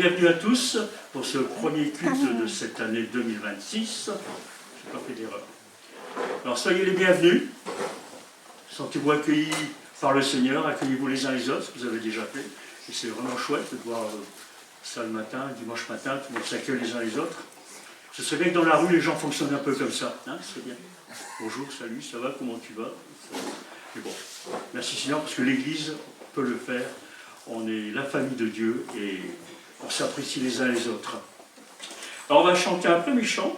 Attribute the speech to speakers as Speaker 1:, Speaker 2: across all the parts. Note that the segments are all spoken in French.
Speaker 1: bienvenue à tous pour ce premier culte de cette année 2026. Je n'ai pas fait d'erreur. Alors soyez les bienvenus. Sentez-vous accueillis par le Seigneur, accueillez-vous les uns les autres, ce que vous avez déjà fait. Et c'est vraiment chouette de voir ça le matin, dimanche matin, tout le monde s'accueille les uns les autres. Ce serait bien que dans la rue, les gens fonctionnent un peu comme ça. Hein, ce serait bien. Bonjour, salut, ça va, comment tu vas? Mais bon, merci Seigneur, parce que l'Église peut le faire. On est la famille de Dieu et on s'apprécie les uns les autres. Alors on va chanter un premier chant.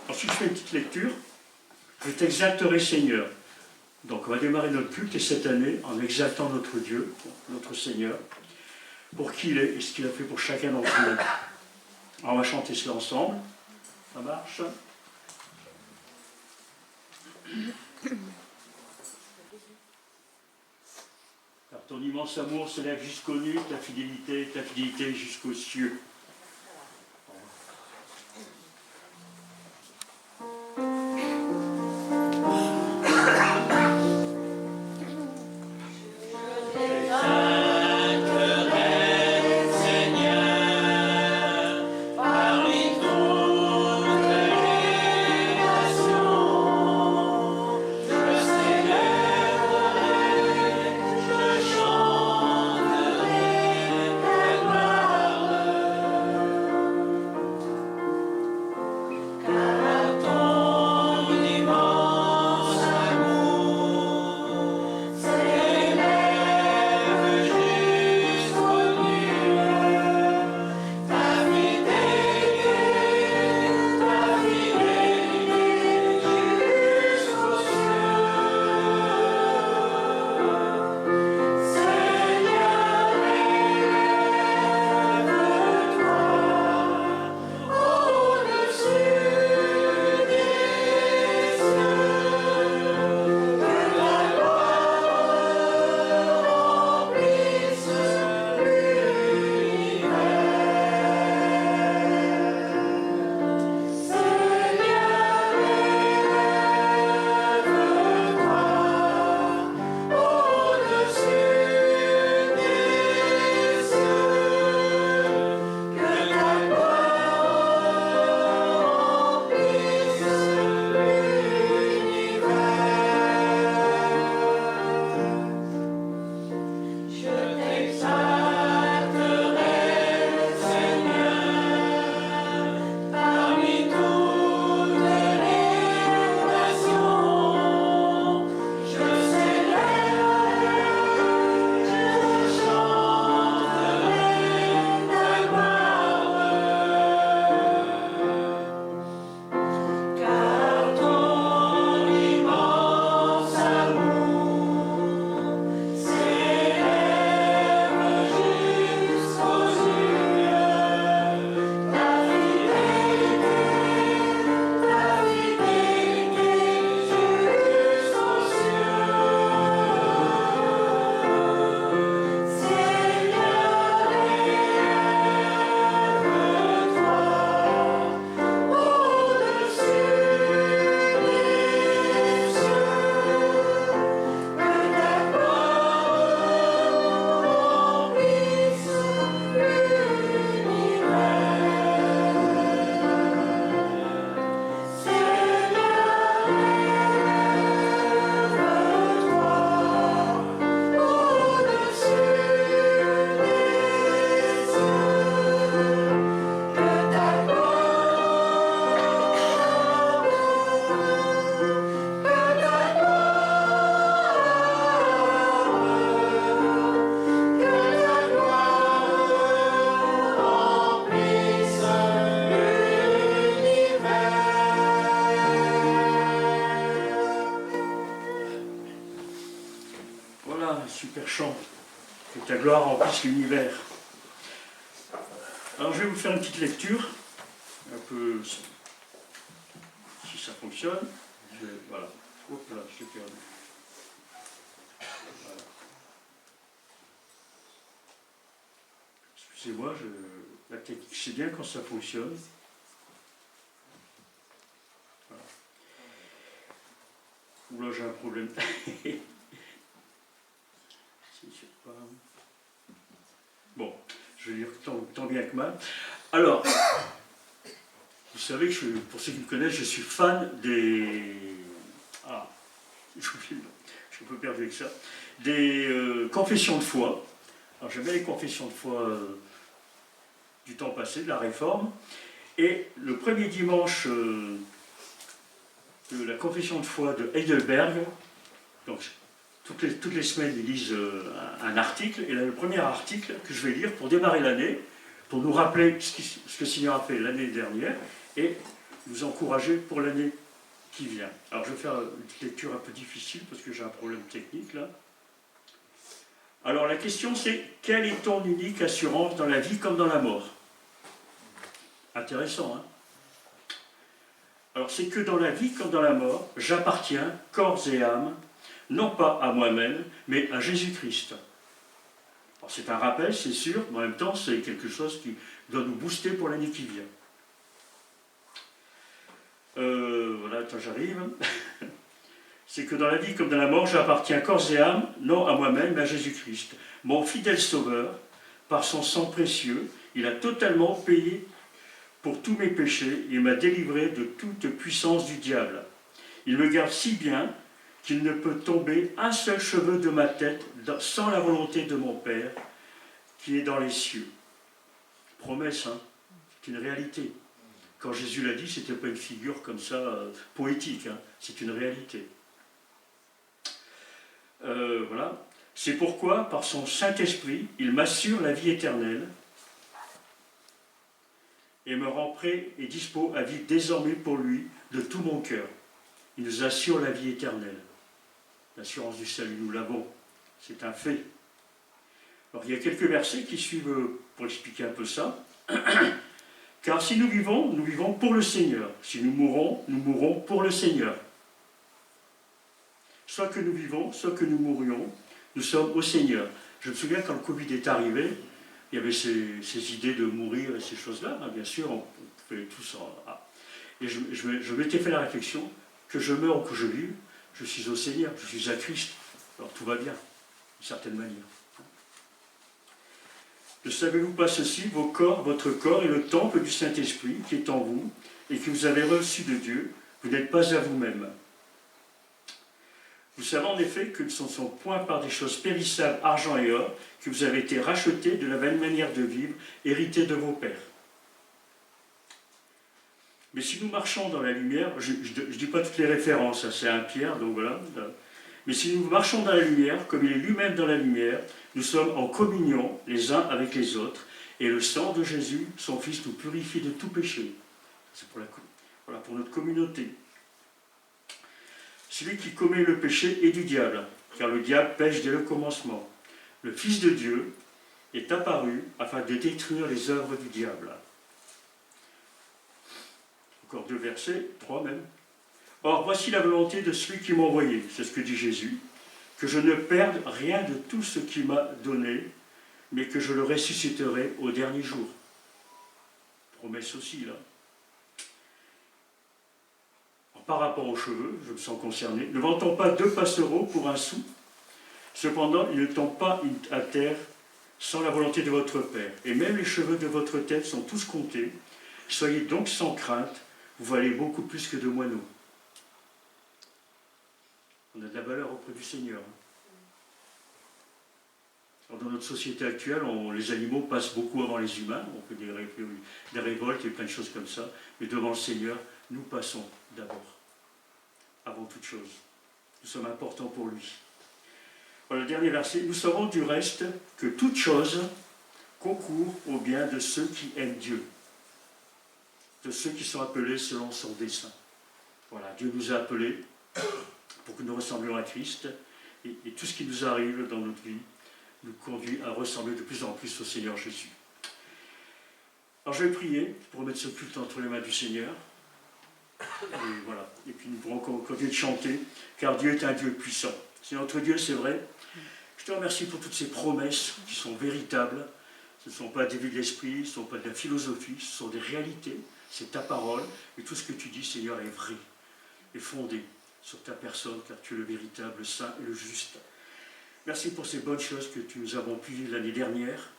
Speaker 1: Ensuite, je fais une petite lecture. Je t'exalterai Seigneur. Donc on va démarrer notre culte et cette année en exaltant notre Dieu, notre Seigneur, pour qui il est et ce qu'il a fait pour chacun d'entre nous. Alors on va chanter cela ensemble. Ça marche? Car ton immense amour s'élève jusqu'aux nues, ta fidélité jusqu'aux cieux. Que ta gloire remplisse l'univers. Alors je vais vous faire une petite lecture, un peu, si ça fonctionne. Voilà. Hop là, je l'ai perdu. Voilà. Excusez-moi, la technique, c'est bien quand ça fonctionne. Voilà. Oula, j'ai un problème. Bon, je veux dire tant bien que mal. Alors, vous savez que, pour ceux qui me connaissent, je suis fan des... Ah, je suis un peu perdu avec ça. Des confessions de foi. Alors, j'aime bien les confessions de foi du temps passé, de la Réforme. Et le premier dimanche de la confession de foi de Heidelberg, donc toutes les semaines, ils lisent un article. Et là, le premier article que je vais lire pour démarrer l'année, pour nous rappeler ce que le Seigneur a fait l'année dernière, et nous encourager pour l'année qui vient. Alors je vais faire une lecture un peu difficile parce que j'ai un problème technique là. Alors la question c'est, quelle est ton unique assurance dans la vie comme dans la mort? Intéressant, hein? Alors c'est que dans la vie comme dans la mort, j'appartiens, corps et âme, non pas à moi-même, mais à Jésus-Christ. Alors c'est un rappel, c'est sûr, mais en même temps c'est quelque chose qui doit nous booster pour l'année qui vient. Voilà, attends, j'arrive. C'est que dans la vie comme dans la mort, j'appartiens corps et âme, non à moi-même, mais à Jésus-Christ. Mon fidèle Sauveur, par son sang précieux, il a totalement payé pour tous mes péchés et m'a délivré de toute puissance du diable. Il me garde si bien qu'il ne peut tomber un seul cheveu de ma tête sans la volonté de mon Père qui est dans les cieux. Promesse, hein, c'est une réalité. Quand Jésus l'a dit, ce n'était pas une figure comme ça, poétique, hein, c'est une réalité. Voilà. C'est pourquoi, par son Saint-Esprit, il m'assure la vie éternelle et me rend prêt et dispo à vivre désormais pour lui de tout mon cœur. Il nous assure la vie éternelle. L'assurance du salut, nous l'avons. C'est un fait. Alors, il y a quelques versets qui suivent pour expliquer un peu ça. Car si nous vivons pour le Seigneur. Si nous mourrons pour le Seigneur. Soit que nous vivons, soit que nous mourions, nous sommes au Seigneur. Je me souviens quand le Covid est arrivé, il y avait ces idées de mourir et ces choses-là. Bien sûr, on pouvait tous en... Et je m'étais fait la réflexion, que je meure ou que je vive, je suis au Seigneur, je suis à Christ. Alors tout va bien, d'une certaine manière. Ne savez-vous pas ceci, votre corps est le temple du Saint-Esprit qui est en vous et que vous avez reçu de Dieu, vous n'êtes pas à vous-même. Vous savez en effet que ce ne sont point par des choses périssables, argent et or, que vous avez été rachetés de la vaine manière de vivre, héritée de vos pères. Mais si nous marchons dans la lumière, je ne dis pas toutes les références, hein, c'est 1 Pierre, donc voilà. Mais si nous marchons dans la lumière, comme il est lui-même dans la lumière, nous sommes en communion les uns avec les autres, et le sang de Jésus, son Fils, nous purifie de tout péché. C'est pour notre communauté. Celui qui commet le péché est du diable, car le diable pêche dès le commencement. Le Fils de Dieu est apparu afin de détruire les œuvres du diable. Encore 2 versets, 3 même. Or, voici la volonté de celui qui m'a envoyé, c'est ce que dit Jésus, que je ne perde rien de tout ce qu'il m'a donné, mais que je le ressusciterai au dernier jour. Promesse aussi, là. Alors, par rapport aux cheveux, je me sens concerné. Ne vend-on pas 2 passereaux pour un sou? Cependant, il ne tombe pas à terre sans la volonté de votre Père. Et même les cheveux de votre tête sont tous comptés. Soyez donc sans crainte, vous valez beaucoup plus que de moineaux. On a de la valeur auprès du Seigneur. Alors dans notre société actuelle, les animaux passent beaucoup avant les humains, on fait des révoltes et plein de choses comme ça, mais devant le Seigneur, nous passons d'abord, avant toute chose. Nous sommes importants pour lui. Voilà le dernier verset. Nous savons du reste que toute chose concourt au bien de ceux qui aiment Dieu, de ceux qui sont appelés selon son dessein. Voilà, Dieu nous a appelés pour que nous ressemblions à Christ, et tout ce qui nous arrive dans notre vie nous conduit à ressembler de plus en plus au Seigneur Jésus. Alors je vais prier pour remettre ce culte entre les mains du Seigneur. Et voilà. Et puis nous pourrons continuer de chanter, car Dieu est un Dieu puissant. C'est notre Dieu, c'est vrai. Je te remercie pour toutes ces promesses qui sont véritables. Ce ne sont pas des vies de l'esprit, ce ne sont pas de la philosophie, ce sont des réalités. C'est ta parole. Et tout ce que tu dis, Seigneur, est vrai, est fondé sur ta personne, car tu es le véritable, le saint et le juste. Merci pour ces bonnes choses que nous avons pu vivre l'année dernière.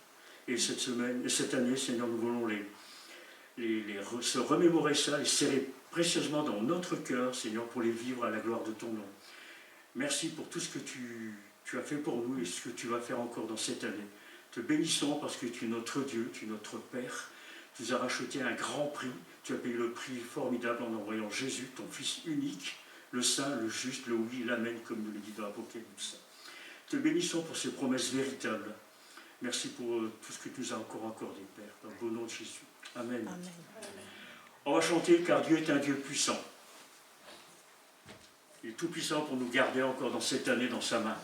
Speaker 1: Et cette semaine, et cette année, Seigneur, nous voulons se remémorer ça, les serrer précieusement dans notre cœur, Seigneur, pour les vivre à la gloire de ton nom. Merci pour tout ce que tu as fait pour nous et ce que tu vas faire encore dans cette année. Te bénissons parce que tu es notre Dieu, tu es notre Père. Tu nous as racheté un grand prix. Tu as payé le prix formidable en envoyant Jésus, ton Fils unique, le Saint, le Juste, le Oui, l'Amen, comme nous le dit dans l'Apocalypse. Te bénissons pour ces promesses véritables. Merci pour tout ce que tu nous as encore accordé, Père, dans le beau nom de Jésus. Amen. Amen. On va chanter car Dieu est un Dieu puissant. Il est tout puissant pour nous garder encore dans cette année dans sa main.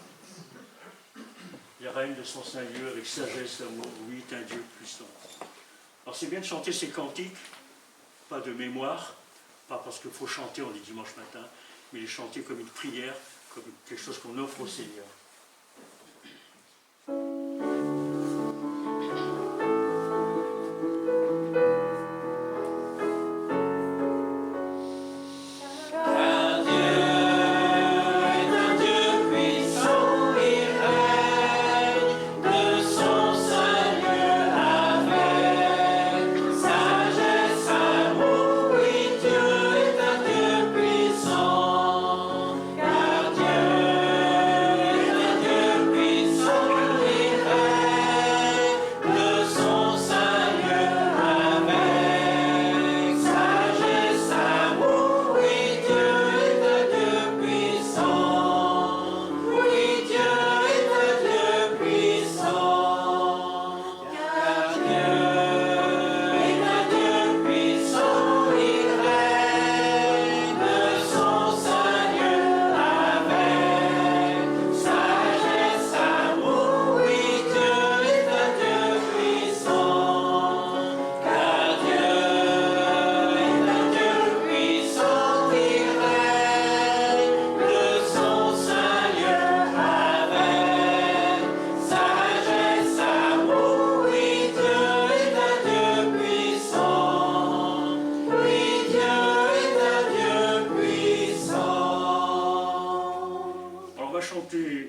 Speaker 1: Il règne de son saint lieu avec sagesse, amour. Oui, il est un Dieu puissant. Alors c'est bien de chanter ces cantiques, pas de mémoire, pas parce qu'il faut chanter, on est dimanche matin, mais les chanter comme une prière, comme quelque chose qu'on offre au Seigneur.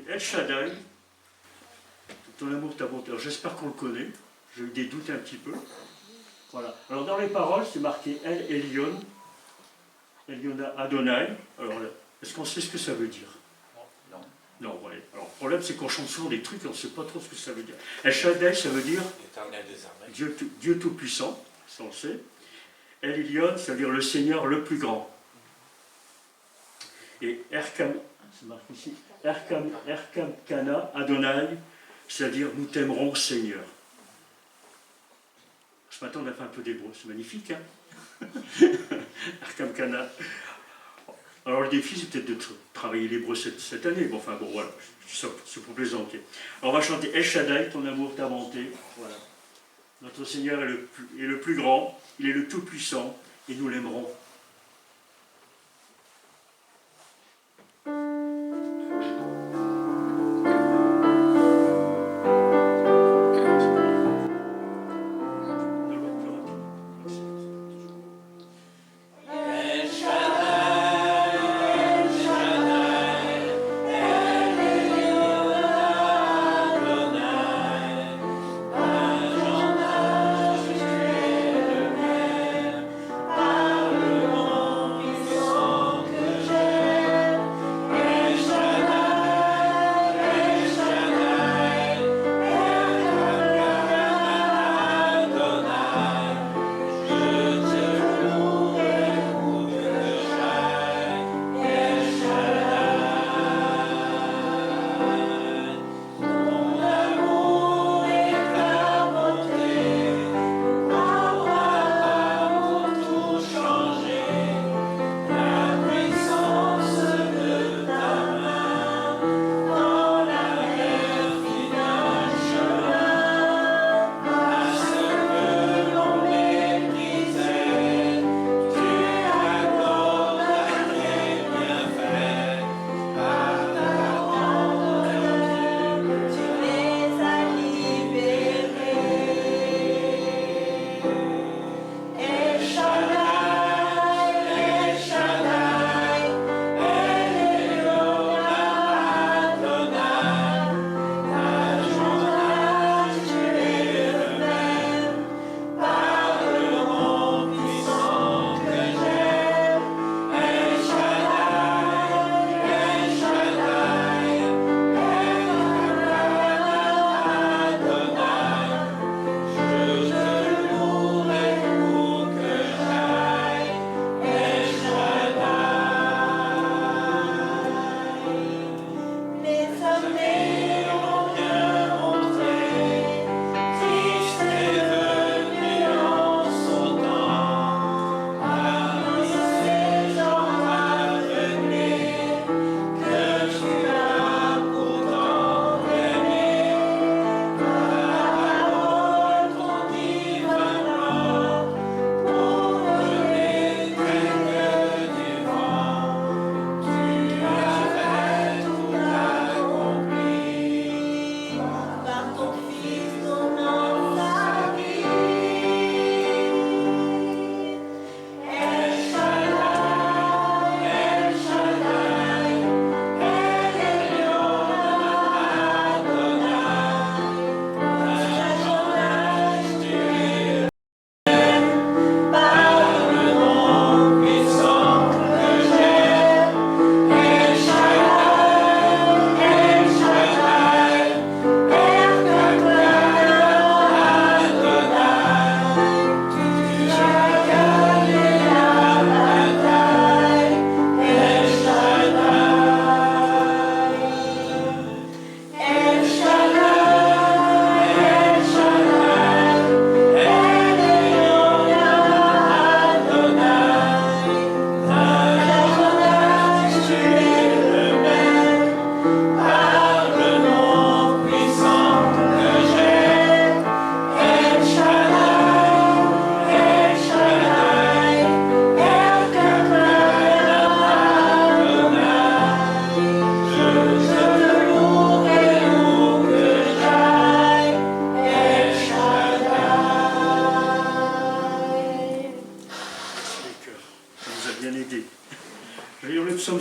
Speaker 1: El Shaddai, ton amour, ta bonté. Alors j'espère qu'on le connaît, j'ai eu des doutes un petit peu. Voilà. Alors dans les paroles, c'est marqué El Elyon, Eliona Adonai. Alors est-ce qu'on sait ce que ça veut dire? Non. Non, ouais. Alors le problème, c'est qu'on chante souvent des trucs et on ne sait pas trop ce que ça veut dire. El Shaddai, ça veut dire Dieu tout-puissant, ça on le sait. El Elyon, ça veut dire le Seigneur le plus grand. Et Erkam, c'est marqué ici, Erkam Kana Adonai, c'est-à-dire nous t'aimerons Seigneur. Ce matin on a fait un peu d'hébreu, c'est magnifique, hein. Erkam Kana. Alors le défi c'est peut-être de travailler l'hébreu cette année, bon, enfin bon voilà, c'est pour plaisanter. Alors on va chanter El Shaddai, ton amour, ta bonté, voilà. Notre Seigneur est le plus grand, il est le tout-puissant, et nous l'aimerons.
Speaker 2: Alleluia.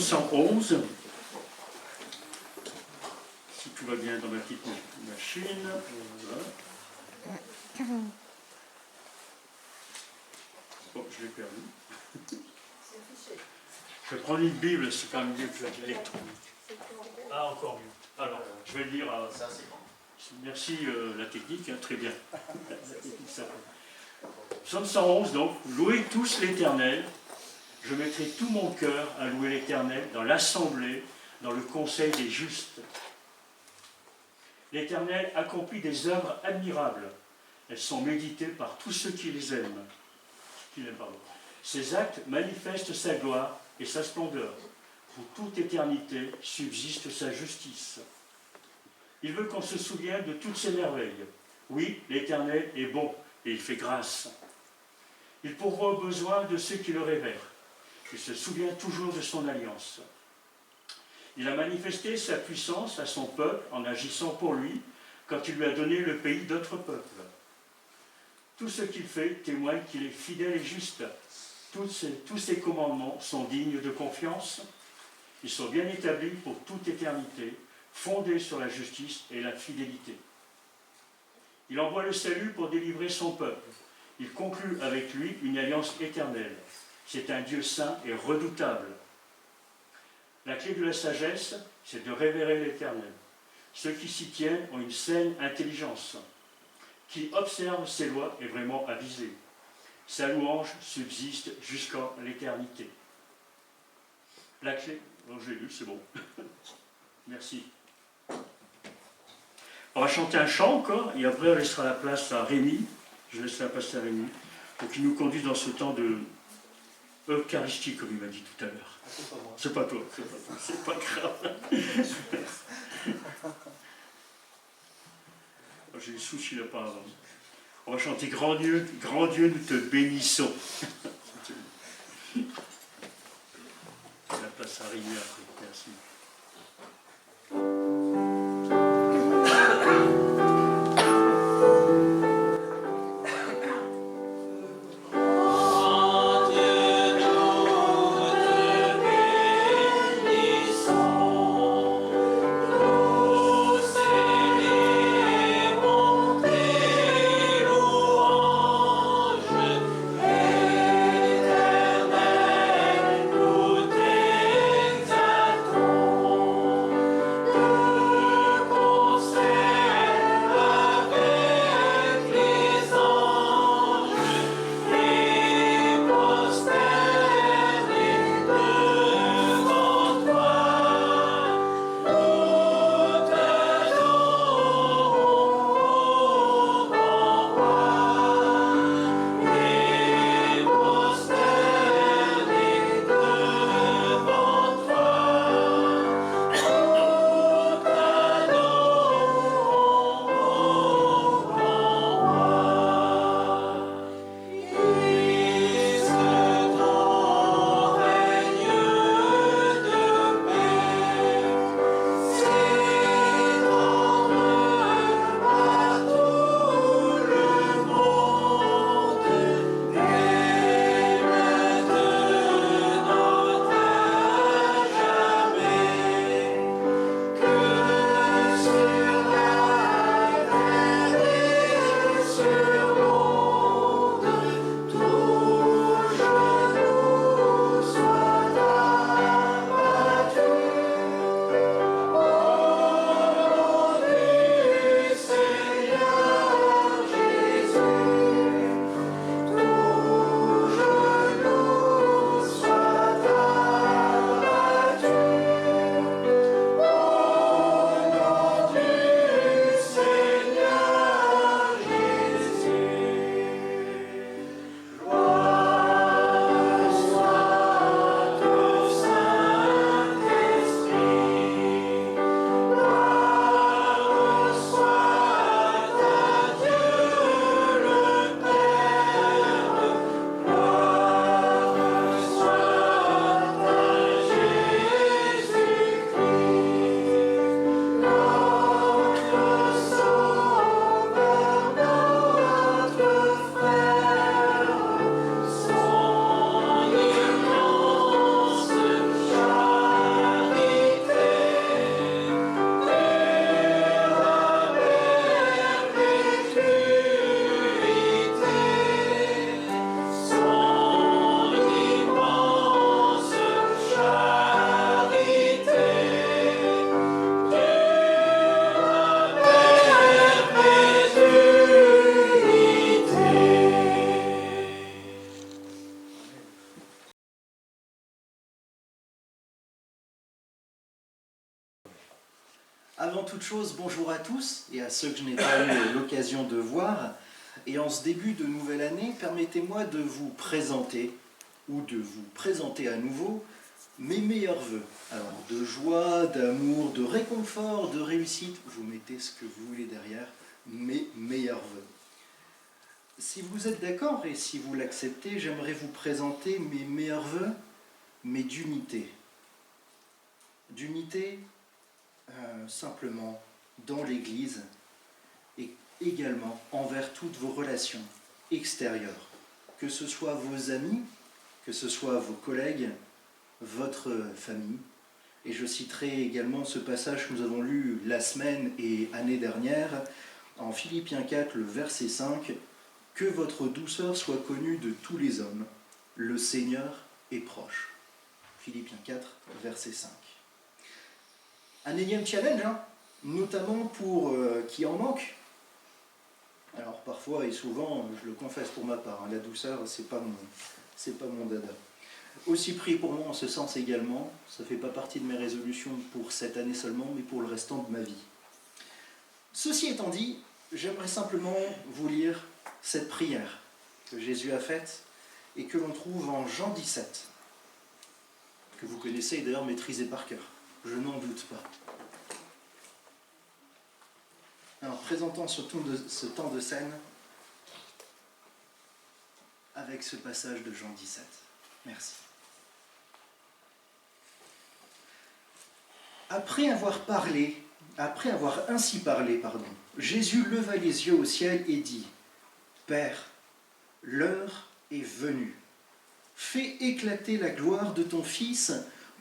Speaker 1: 111. Si tout va bien dans ma petite machine. Voilà. Oh, je l'ai perdu. Je vais prendre une Bible, c'est quand même mieux que l'électronique. Ah, encore mieux. Alors, je vais le lire. Merci la technique, hein, très bien. Psaume 111, donc, louez tous l'Éternel. Je mettrai tout mon cœur à louer l'Éternel dans l'assemblée, dans le conseil des justes. L'Éternel accomplit des œuvres admirables. Elles sont méditées par tous ceux qui les aiment. Ses actes manifestent sa gloire et sa splendeur. Pour toute éternité subsiste sa justice. Il veut qu'on se souvienne de toutes ses merveilles. Oui, l'Éternel est bon et il fait grâce. Il pourvoit aux besoins de ceux qui le révèrent. Il se souvient toujours de son alliance. Il a manifesté sa puissance à son peuple en agissant pour lui quand il lui a donné le pays d'autres peuples. Tout ce qu'il fait témoigne qu'il est fidèle et juste. Tous ses commandements sont dignes de confiance. Ils sont bien établis pour toute éternité, fondés sur la justice et la fidélité. Il envoie le salut pour délivrer son peuple. Il conclut avec lui une alliance éternelle. C'est un Dieu saint et redoutable. La clé de la sagesse, c'est de révérer l'Éternel. Ceux qui s'y tiennent ont une saine intelligence. Qui observe ses lois est vraiment avisé. Sa louange subsiste jusqu'à l'éternité. La clé, donc j'ai lu, c'est bon. Merci. On va chanter un chant encore, et après on laissera la place à Rémi. Je laisserai la place à Rémi, pour qu'il nous conduise dans ce temps de Eucharistie, comme il m'a dit tout à l'heure. C'est pas toi, c'est pas grave. J'ai eu le souci là par avant. On va chanter Grand Dieu, nous te bénissons. La place à Rémi après, merci.
Speaker 2: Éternel, nous t'exaltons. Avant toute chose, bonjour à tous et à ceux que je n'ai pas eu l'occasion de voir. Et en ce début de nouvelle année, permettez-moi de vous présenter, ou de vous présenter à nouveau, mes meilleurs vœux. Alors, de joie, d'amour, de réconfort, de réussite, vous mettez ce que vous voulez derrière, mes meilleurs vœux. Si vous êtes d'accord et si vous l'acceptez, j'aimerais vous présenter mes meilleurs vœux, mais d'unité. D'unité, simplement dans l'Église et également envers toutes vos relations extérieures, que ce soit vos amis, que ce soit vos collègues, votre famille. Et je citerai également ce passage que nous avons lu la semaine et année dernière, en Philippiens 4, le verset 5, « Que votre douceur soit connue de tous les hommes, le Seigneur est proche. » Philippiens 4, verset 5. Un énième challenge, notamment pour qui en manque. Alors parfois et souvent, je le confesse pour ma part, la douceur, c'est pas mon dada. Aussi priez pour moi en ce sens également, ça ne fait pas partie de mes résolutions pour cette année seulement, mais pour le restant de ma vie. Ceci étant dit, j'aimerais simplement vous lire cette prière que Jésus a faite et que l'on trouve en Jean 17, que vous connaissez et d'ailleurs maîtrisez par cœur. Je n'en doute pas. Alors, présentons ce temps de scène avec ce passage de Jean 17. Merci. Après avoir ainsi parlé, Jésus leva les yeux au ciel et dit : Père, l'heure est venue. Fais éclater la gloire de ton Fils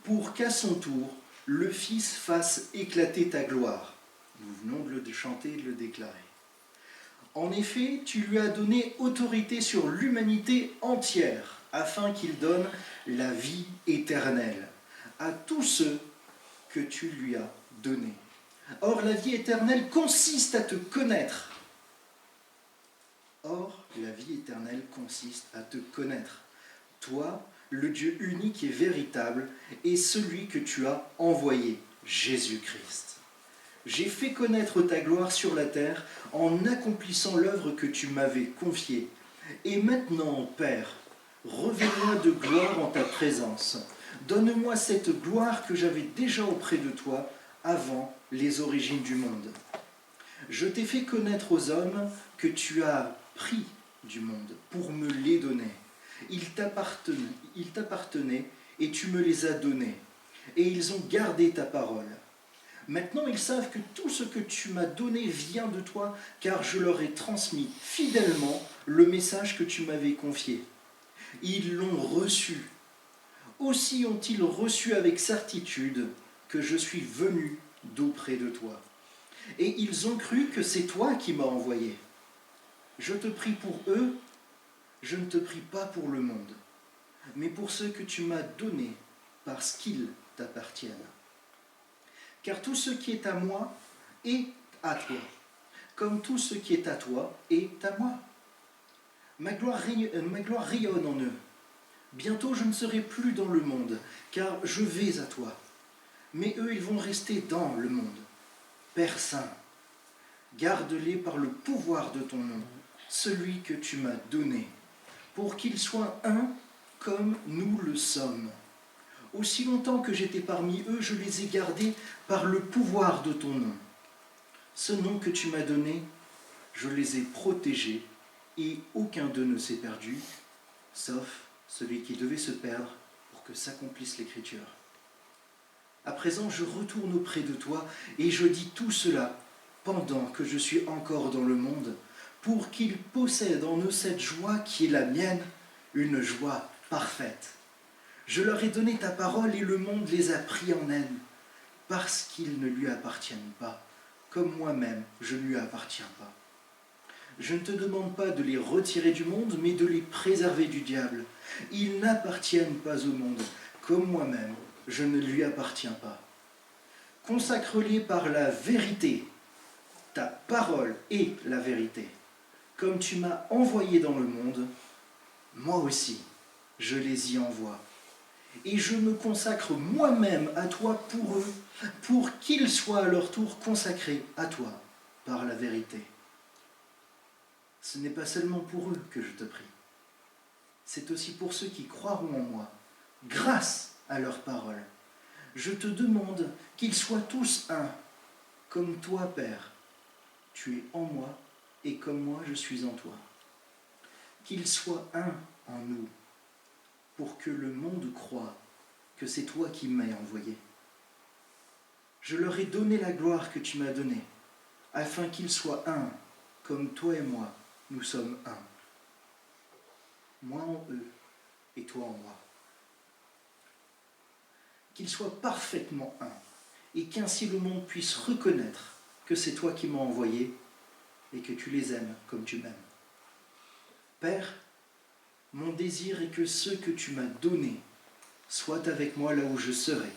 Speaker 2: pour qu'à son tour, le Fils fasse éclater ta gloire. Nous venons de le chanter et de le déclarer. En effet, tu lui as donné autorité sur l'humanité entière, afin qu'il donne la vie éternelle à tous ceux que tu lui as donnés. Or, la vie éternelle consiste à te connaître. Toi, le Dieu unique et véritable, et celui que tu as envoyé, Jésus-Christ. J'ai fait connaître ta gloire sur la terre en accomplissant l'œuvre que tu m'avais confiée. Et maintenant, Père, revêt-moi de gloire en ta présence. Donne-moi cette gloire que j'avais déjà auprès de toi avant les origines du monde. Je t'ai fait connaître aux hommes que tu as pris du monde pour me les donner. Ils t'appartenaient et tu me les as donnés. Et ils ont gardé ta parole. Maintenant, ils savent que tout ce que tu m'as donné vient de toi, car je leur ai transmis fidèlement le message que tu m'avais confié. Ils l'ont reçu. Aussi ont-ils reçu avec certitude que je suis venu d'auprès de toi. Et ils ont cru que c'est toi qui m'as envoyé. Je te prie pour eux, je ne te prie pas pour le monde, mais pour ceux que tu m'as donnés, parce qu'ils t'appartiennent. Car tout ce qui est à moi est à toi, comme tout ce qui est à toi est à moi. Ma gloire rayonne en eux. Bientôt je ne serai plus dans le monde, car je vais à toi. Mais eux, ils vont rester dans le monde. Père Saint, garde-les par le pouvoir de ton nom, celui que tu m'as donné, pour qu'ils soient un comme nous le sommes. Aussi longtemps que j'étais parmi eux, je les ai gardés par le pouvoir de ton nom. Ce nom que tu m'as donné, je les ai protégés, et aucun d'eux ne s'est perdu, sauf celui qui devait se perdre pour que s'accomplisse l'Écriture. À présent, je retourne auprès de toi, et je dis tout cela pendant que je suis encore dans le monde, pour qu'ils possèdent en eux cette joie qui est la mienne, une joie parfaite. Je leur ai donné ta parole et le monde les a pris en haine, parce qu'ils ne lui appartiennent pas, comme moi-même je ne lui appartiens pas. Je ne te demande pas de les retirer du monde, mais de les préserver du diable. Ils n'appartiennent pas au monde, comme moi-même je ne lui appartiens pas. Consacre-les par la vérité. Ta parole est la vérité. Comme tu m'as envoyé dans le monde, moi aussi je les y envoie. et je me consacre moi-même à toi pour eux, pour qu'ils soient à leur tour consacrés à toi par la vérité. Ce n'est pas seulement pour eux que je te prie, c'est aussi pour ceux qui croiront en moi, grâce à leur parole. Je te demande qu'ils soient tous un, comme toi, Père, tu es en moi et comme moi je suis en toi. Qu'ils soient un en nous, pour que le monde croie que c'est toi qui m'as envoyé. Je leur ai donné la gloire que tu m'as donnée, afin qu'ils soient un, comme toi et moi, nous sommes un. Moi en eux et toi en moi. Qu'ils soient parfaitement un, et qu'ainsi le monde puisse reconnaître que c'est toi qui m'as envoyé et que tu les aimes comme tu m'aimes. Père, mon désir est que ceux que tu m'as donnés soient avec moi là où je serai,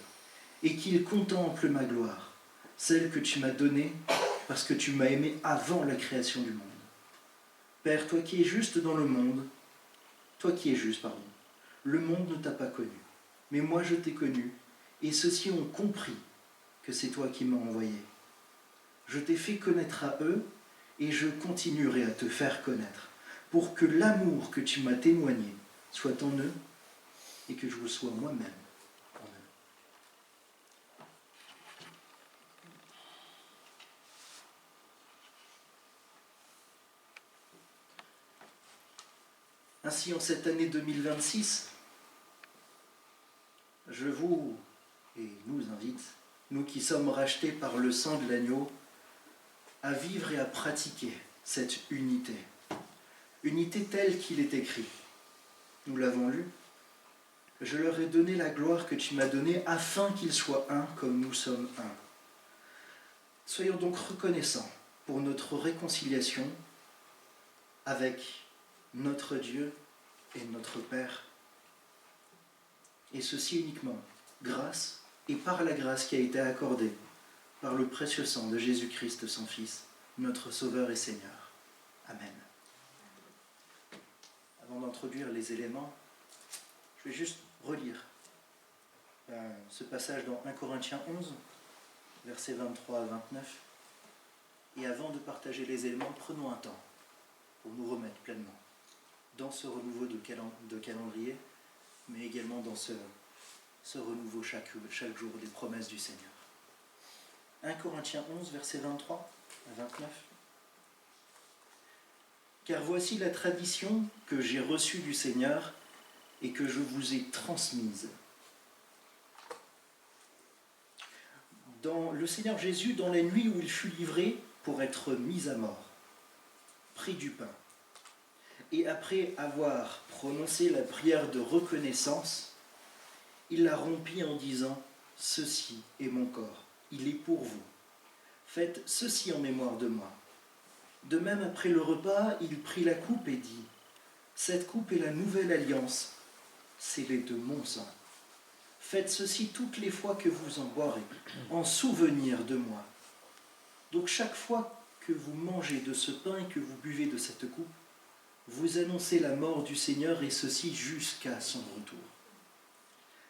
Speaker 2: et qu'ils contemplent ma gloire, celle que tu m'as donnée parce que tu m'as aimé avant la création du monde. Père, toi qui es juste dans le monde, le monde ne t'a pas connu, mais moi je t'ai connu, et ceux-ci ont compris que c'est toi qui m'as envoyé. Je t'ai fait connaître à eux, et je continuerai à te faire connaître, pour que l'amour que tu m'as témoigné soit en eux, et que je le sois moi-même en eux. Ainsi, en cette année 2026, je vous et nous invite, nous qui sommes rachetés par le sang de l'agneau, à vivre et à pratiquer cette unité. Unité telle qu'il est écrit. Nous l'avons lu. Je leur ai donné la gloire que tu m'as donnée afin qu'ils soient un comme nous sommes un. Soyons donc reconnaissants pour notre réconciliation avec notre Dieu et notre Père. Et ceci uniquement grâce et par la grâce qui a été accordée par le précieux sang de Jésus-Christ, son Fils, notre Sauveur et Seigneur. Amen. Avant d'introduire les éléments, je vais juste relire ce passage dans 1 Corinthiens 11, versets 23 à 29. Et avant de partager les éléments, prenons un temps pour nous remettre pleinement dans ce renouveau de calendrier, mais également dans ce renouveau chaque jour des promesses du Seigneur. 1 Corinthiens 11, versets 23 à 29. Car voici la tradition que j'ai reçue du Seigneur et que je vous ai transmise. Dans le Seigneur Jésus, dans la nuit où il fut livré pour être mis à mort, prit du pain, et après avoir prononcé la prière de reconnaissance, il la rompit en disant « Ceci est mon corps, il est pour vous. Faites ceci en mémoire de moi. » De même, après le repas, il prit la coupe et dit « Cette coupe est la nouvelle alliance, scellée de mon sang. Faites ceci toutes les fois que vous en boirez, en souvenir de moi. » Donc chaque fois que vous mangez de ce pain et que vous buvez de cette coupe, vous annoncez la mort du Seigneur, et ceci jusqu'à son retour.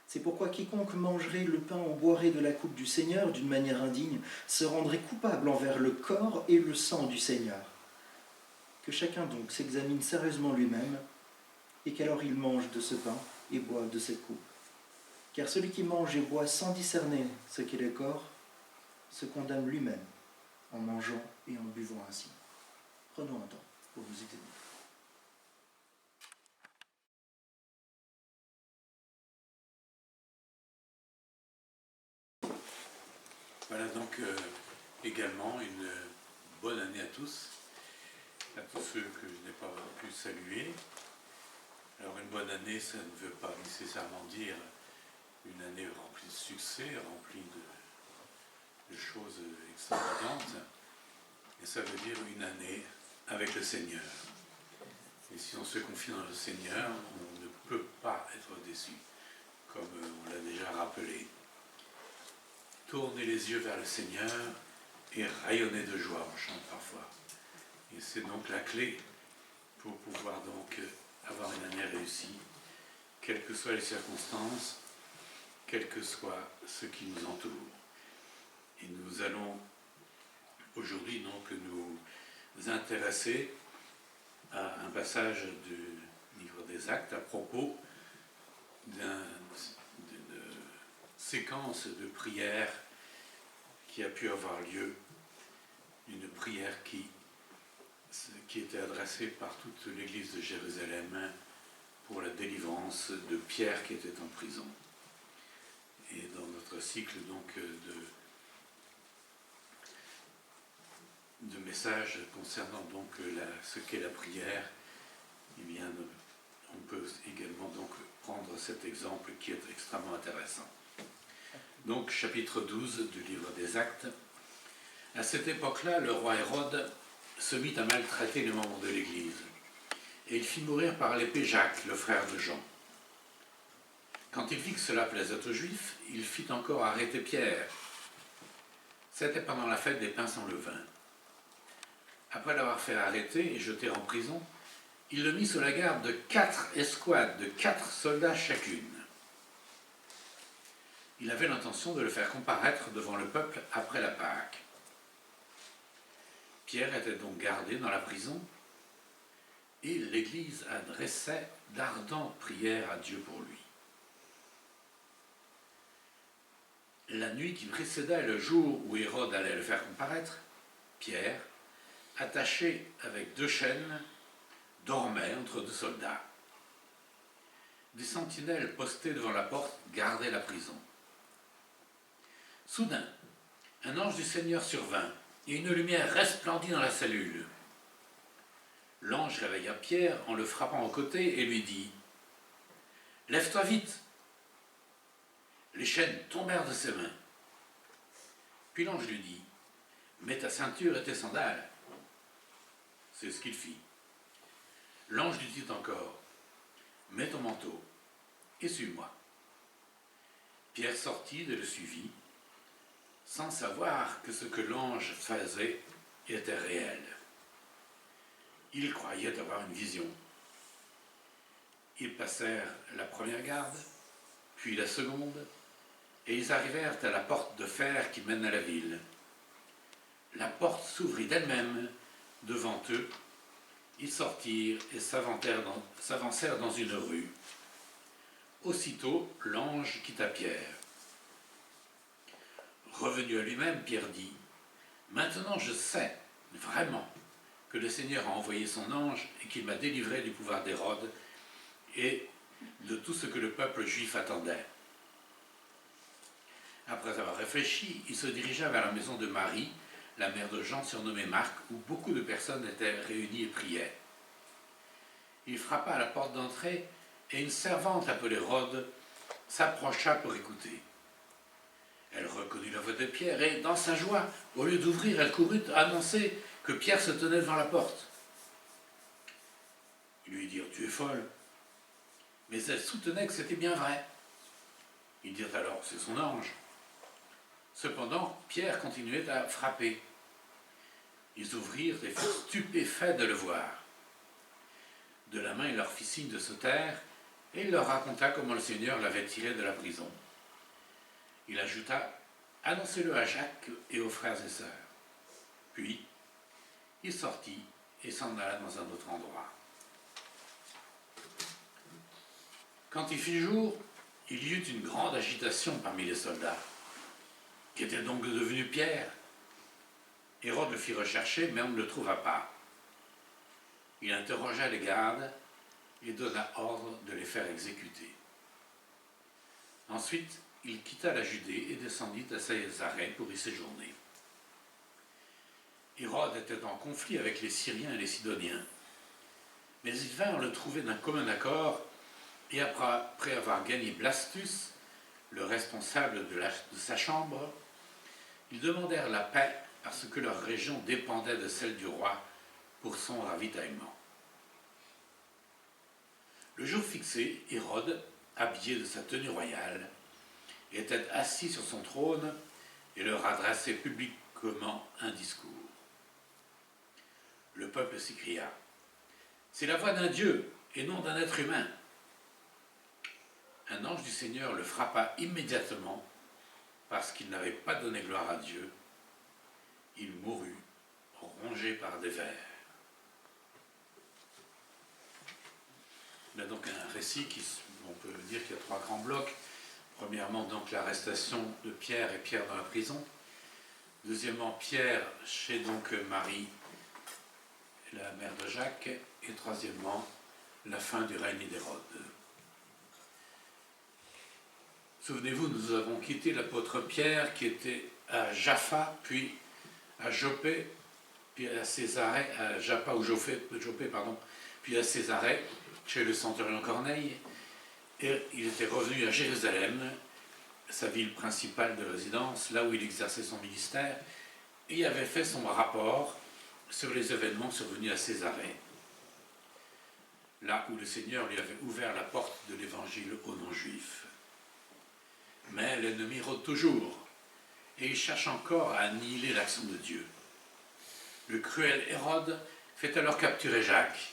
Speaker 2: C'est pourquoi quiconque mangerait le pain ou boirait de la coupe du Seigneur d'une manière indigne se rendrait coupable envers le corps et le sang du Seigneur. Que chacun donc s'examine sérieusement lui-même, et qu'alors il mange de ce pain et boive de cette coupe. Car celui qui mange et boit sans discerner ce qu'est le corps se condamne lui-même en mangeant et en buvant ainsi. Prenons un temps pour nous examiner.
Speaker 3: Voilà donc également une bonne année à tous ceux que je n'ai pas pu saluer. Alors une bonne année, ça ne veut pas nécessairement dire une année remplie de succès, remplie de choses extravagantes, et ça veut dire une année avec le Seigneur. Et si on se confie dans le Seigneur, on ne peut pas être déçu, comme on l'a déjà rappelé. Tournez les yeux vers le Seigneur et rayonnez de joie, on chante parfois. Et c'est donc la clé pour pouvoir donc avoir une année réussie, quelles que soient les circonstances, quel que soit ce qui nous entoure. Et nous allons aujourd'hui donc nous intéresser à un passage du livre des Actes à propos d'une séquence de prières qui a pu avoir lieu, une prière qui était adressée par toute l'église de Jérusalem pour la délivrance de Pierre qui était en prison. Et dans notre cycle donc de messages concernant donc ce qu'est la prière, eh bien, on peut également donc prendre cet exemple qui est extrêmement intéressant. Donc, chapitre 12 du livre des Actes. À cette époque-là, le roi Hérode se mit à maltraiter les membres de l'Église, et il fit mourir par l'épée Jacques, le frère de Jean. Quand il vit que cela plaisait aux Juifs, il fit encore arrêter Pierre. C'était pendant la fête des pains sans levain. Après l'avoir fait arrêter et jeter en prison, il le mit sous la garde de 4 escouades, de 4 soldats chacune. Il avait l'intention de le faire comparaître devant le peuple après la Pâque. Pierre était donc gardé dans la prison et l'Église adressait d'ardentes prières à Dieu pour lui. La nuit qui précédait le jour où Hérode allait le faire comparaître, Pierre, attaché avec 2 chaînes, dormait entre 2 soldats. Des sentinelles postées devant la porte gardaient la prison. Soudain, un ange du Seigneur survint, et une lumière resplendit dans la cellule. L'ange réveilla Pierre en le frappant au côté et lui dit « Lève-toi vite !» Les chaînes tombèrent de ses mains. Puis l'ange lui dit « Mets ta ceinture et tes sandales. » C'est ce qu'il fit. L'ange lui dit encore « Mets ton manteau et suis-moi. » Pierre sortit et le suivit, sans savoir que ce que l'ange faisait était réel. Il croyait avoir une vision. Ils passèrent la première garde, puis la seconde, et ils arrivèrent à la porte de fer qui mène à la ville. La porte s'ouvrit d'elle-même devant eux. Ils sortirent et s'avancèrent dans une rue. Aussitôt, l'ange quitta Pierre. Revenu à lui-même, Pierre dit « Maintenant je sais, vraiment, que le Seigneur a envoyé son ange et qu'il m'a délivré du pouvoir d'Hérode et de tout ce que le peuple juif attendait. » Après avoir réfléchi, il se dirigea vers la maison de Marie, la mère de Jean surnommée Marc, où beaucoup de personnes étaient réunies et priaient. Il frappa à la porte d'entrée et une servante appelée Rhode s'approcha pour écouter. Elle reconnut la voix de Pierre et, dans sa joie, au lieu d'ouvrir, elle courut annoncer que Pierre se tenait devant la porte. Ils lui dirent « Tu es folle !» Mais elle soutenait que c'était bien vrai. Ils dirent alors « C'est son ange !» Cependant, Pierre continuait à frapper. Ils ouvrirent et furent stupéfaits de le voir. De la main, il leur fit signe de se taire et il leur raconta comment le Seigneur l'avait tiré de la prison. Il ajouta « Annoncez-le à Jacques et aux frères et sœurs. » Puis, il sortit et s'en alla dans un autre endroit. Quand il fit jour, il y eut une grande agitation parmi les soldats. Qu'était donc devenu Pierre? Hérode le fit rechercher, mais on ne le trouva pas. Il interrogea les gardes et donna ordre de les faire exécuter. Ensuite, il quitta la Judée et descendit à Césarée pour y séjourner. Hérode était en conflit avec les Syriens et les Sidoniens, mais ils vinrent le trouver d'un commun accord, et après avoir gagné Blastus, le responsable de sa chambre, ils demandèrent la paix parce que leur région dépendait de celle du roi pour son ravitaillement. Le jour fixé, Hérode, habillé de sa tenue royale, était assis sur son trône et leur adressait publiquement un discours. Le peuple s'écria « C'est la voix d'un Dieu et non d'un être humain. » un ange du Seigneur le frappa immédiatement parce qu'il n'avait pas donné gloire à Dieu. Il mourut, rongé par des vers. Il y a donc un récit on peut dire qu'il y a 3 grands blocs. Premièrement, donc l'arrestation de Pierre et Pierre dans la prison. Deuxièmement, Pierre chez donc Marie, la mère de Jacques. Et troisièmement, la fin du règne d'Hérode. Souvenez-vous, nous avons quitté l'apôtre Pierre qui était à Jaffa, puis à Joppé, puis à Césarée, à Jaffa ou Joppé, puis à Césarée, chez le centurion Corneille. Et il était revenu à Jérusalem, sa ville principale de résidence, là où il exerçait son ministère, et il avait fait son rapport sur les événements survenus à Césarée, là où le Seigneur lui avait ouvert la porte de l'évangile aux non-juifs. Mais l'ennemi rôde toujours, et il cherche encore à annihiler l'action de Dieu. Le cruel Hérode fait alors capturer Jacques,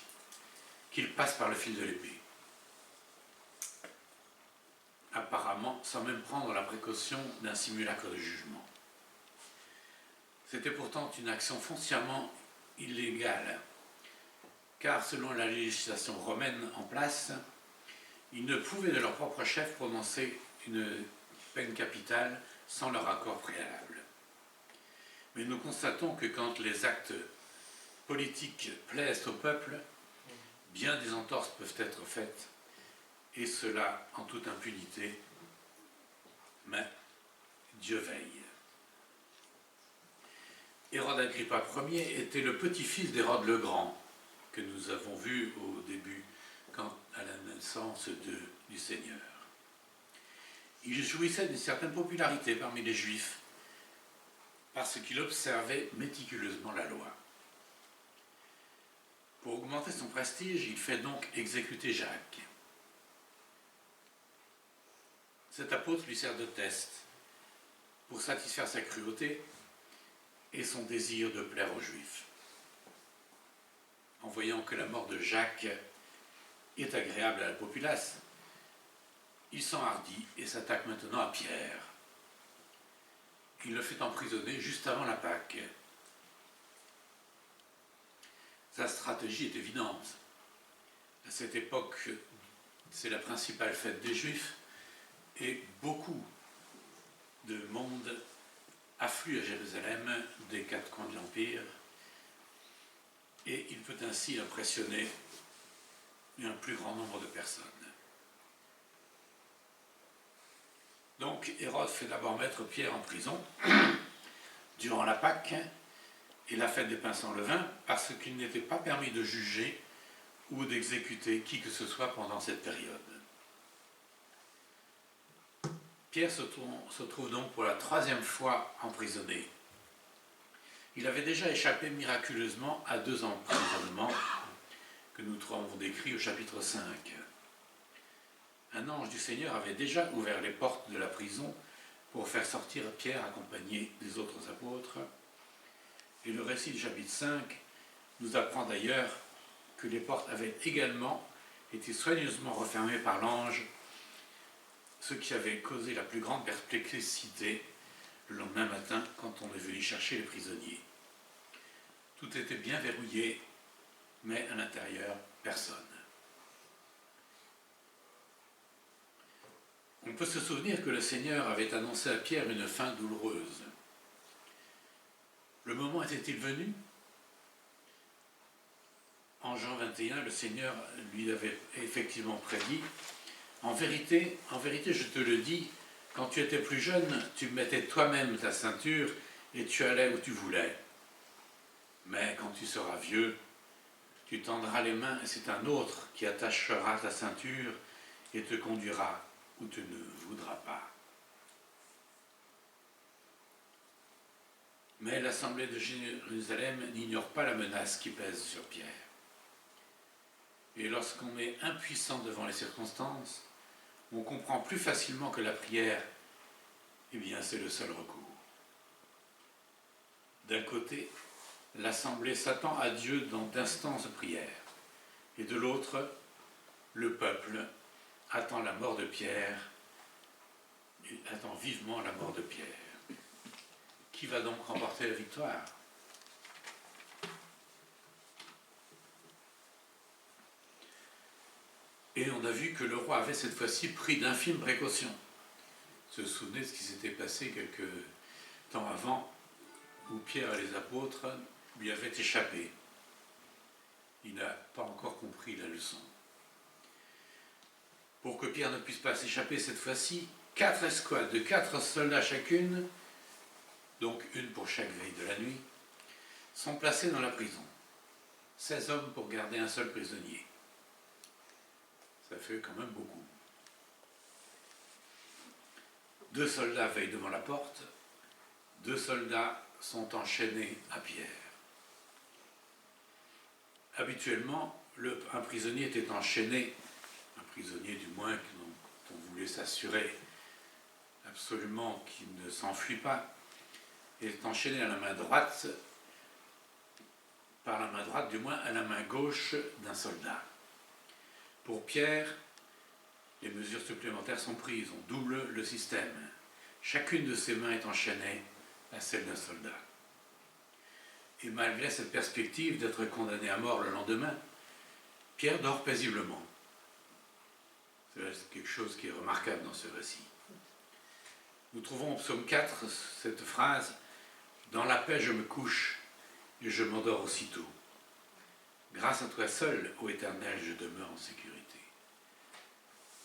Speaker 3: qu'il passe par le fil de l'épée. Apparemment sans même prendre la précaution d'un simulacre de jugement. C'était pourtant une action foncièrement illégale, car selon la législation romaine en place, ils ne pouvaient de leur propre chef prononcer une peine capitale sans leur accord préalable. Mais nous constatons que quand les actes politiques plaisent au peuple, bien des entorses peuvent être faites, et cela en toute impunité, mais Dieu veille. Hérode Agrippa Ier était le petit-fils d'Hérode le Grand, que nous avons vu au début, à la naissance du Seigneur. Il jouissait d'une certaine popularité parmi les Juifs, parce qu'il observait méticuleusement la loi. Pour augmenter son prestige, il fait donc exécuter Jacques. Cet apôtre lui sert de test pour satisfaire sa cruauté et son désir de plaire aux Juifs. En voyant que la mort de Jacques est agréable à la populace, il s'enhardit et s'attaque maintenant à Pierre. Il le fait emprisonner juste avant la Pâque. Sa stratégie est évidente. À cette époque, c'est la principale fête des Juifs et beaucoup de monde afflue à Jérusalem des 4 coins de l'Empire et il peut ainsi impressionner un plus grand nombre de personnes. Donc Hérode fait d'abord mettre Pierre en prison durant la Pâque et la fête des pains sans levain parce qu'il n'était pas permis de juger ou d'exécuter qui que ce soit pendant cette période. Pierre se trouve donc pour la 3e fois emprisonné. Il avait déjà échappé miraculeusement à 2 emprisonnements que nous trouvons décrits au chapitre 5. Un ange du Seigneur avait déjà ouvert les portes de la prison pour faire sortir Pierre accompagné des autres apôtres. Et le récit du chapitre 5 nous apprend d'ailleurs que les portes avaient également été soigneusement refermées par l'ange, ce qui avait causé la plus grande perplexité le lendemain matin quand on est venu chercher les prisonniers. Tout était bien verrouillé, mais à l'intérieur, personne. On peut se souvenir que le Seigneur avait annoncé à Pierre une fin douloureuse. Le moment était-il venu ? En Jean 21, le Seigneur lui avait effectivement prédit « En vérité, je te le dis, quand tu étais plus jeune, tu mettais toi-même ta ceinture et tu allais où tu voulais. Mais quand tu seras vieux, tu tendras les mains et c'est un autre qui attachera ta ceinture et te conduira où tu ne voudras pas. » Mais l'Assemblée de Jérusalem n'ignore pas la menace qui pèse sur Pierre. Et lorsqu'on est impuissant devant les circonstances, on comprend plus facilement que la prière, eh bien, c'est le seul recours. D'un côté, l'Assemblée s'attend à Dieu dans d'instances de prière, et de l'autre, le peuple attend la mort de Pierre, et attend vivement la mort de Pierre. Qui va donc remporter la victoire? Et on a vu que le roi avait cette fois-ci pris d'infimes précautions. Vous vous souvenez de ce qui s'était passé quelque temps avant, où Pierre et les apôtres lui avaient échappé. Il n'a pas encore compris la leçon. Pour que Pierre ne puisse pas s'échapper cette fois-ci, 4 escouades de 4 soldats chacune, donc une pour chaque veille de la nuit, sont placés dans la prison. 16 hommes pour garder un seul prisonnier. Ça fait quand même beaucoup. 2 soldats veillent devant la porte, 2 soldats sont enchaînés à Pierre. Habituellement, un prisonnier était enchaîné, un prisonnier du moins dont on voulait s'assurer absolument qu'il ne s'enfuit pas, est enchaîné à la main droite, par la main droite, du moins à la main gauche d'un soldat. Pour Pierre, les mesures supplémentaires sont prises, on double le système. Chacune de ses mains est enchaînée à celle d'un soldat. Et malgré cette perspective d'être condamné à mort le lendemain, Pierre dort paisiblement. C'est quelque chose qui est remarquable dans ce récit. Nous trouvons au psaume 4 cette phrase « Dans la paix je me couche et je m'endors aussitôt. Grâce à toi seul, ô Éternel, je demeure en sécurité. »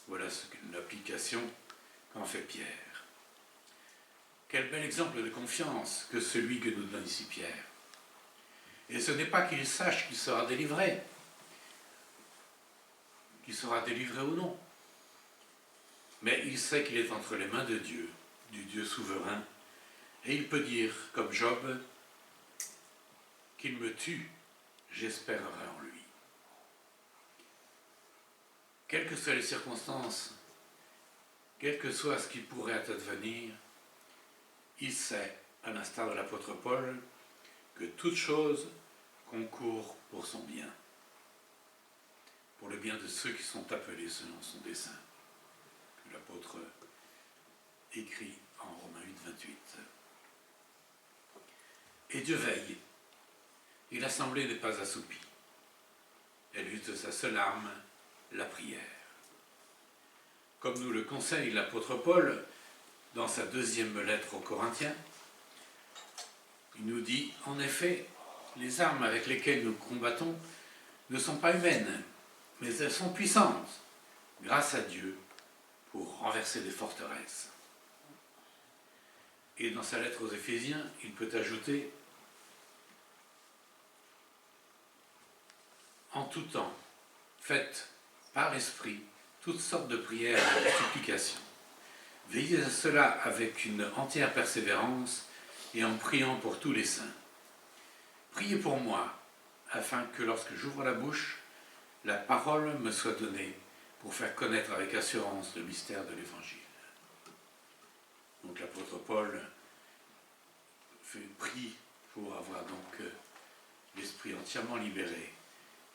Speaker 3: Voilà l'application qu'en fait Pierre. Quel bel exemple de confiance que celui que nous donne ici Pierre. Et ce n'est pas qu'il sache qu'il sera délivré ou non, mais il sait qu'il est entre les mains de Dieu, du Dieu souverain, et il peut dire, comme Job, qu'il me tue, j'espérerai en lui. Quelles que soient les circonstances, quel que soit ce qui pourrait advenir, il sait, à l'instar de l'apôtre Paul, que toute chose concourt pour son bien, pour le bien de ceux qui sont appelés selon son dessein, que l'apôtre écrit en Romains 8, 28. Et Dieu veille, et l'assemblée n'est pas assoupie. Elle use de sa seule arme, la prière. Comme nous le conseille l'apôtre Paul dans sa 2e lettre aux Corinthiens, il nous dit, en effet, les armes avec lesquelles nous combattons ne sont pas humaines, mais elles sont puissantes, grâce à Dieu, pour renverser des forteresses. Et dans sa lettre aux Éphésiens, il peut ajouter, en tout temps, faites par l'Esprit toutes sortes de prières et de supplications. Veillez à cela avec une entière persévérance et en priant pour tous les saints. Priez pour moi, afin que lorsque j'ouvre la bouche, la parole me soit donnée pour faire connaître avec assurance le mystère de l'Évangile. Donc l'apôtre Paul prie pour avoir donc l'esprit entièrement libéré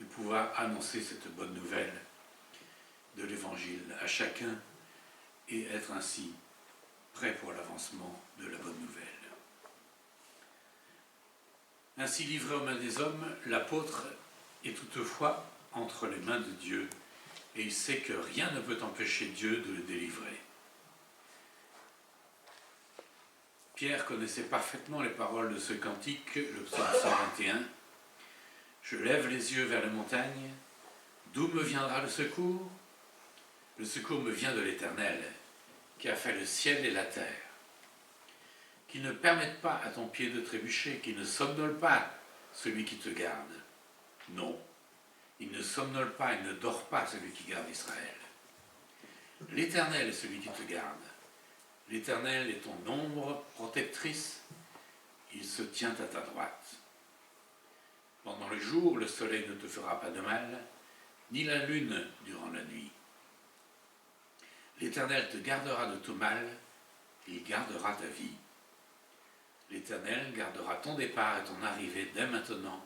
Speaker 3: et pouvoir annoncer cette bonne nouvelle de l'Évangile à chacun et être ainsi prêt pour l'avancement de la bonne nouvelle. Ainsi livré aux mains des hommes, l'apôtre est toutefois entre les mains de Dieu et il sait que rien ne peut empêcher Dieu de le délivrer. Pierre connaissait parfaitement les paroles de ce cantique, le psaume 121. « Je lève les yeux vers les montagnes, d'où me viendra le secours ? Le secours me vient de l'Éternel, qui a fait le ciel et la terre. Qu'il ne permette pas à ton pied de trébucher, qu'il ne somnole pas celui qui te garde. Non, il ne somnole pas, il ne dort pas celui qui garde Israël. L'Éternel est celui qui te garde. L'Éternel est ton ombre protectrice, il se tient à ta droite. Pendant le jour, le soleil ne te fera pas de mal, ni la lune durant la nuit. L'Éternel te gardera de tout mal, il gardera ta vie. L'Éternel gardera ton départ et ton arrivée dès maintenant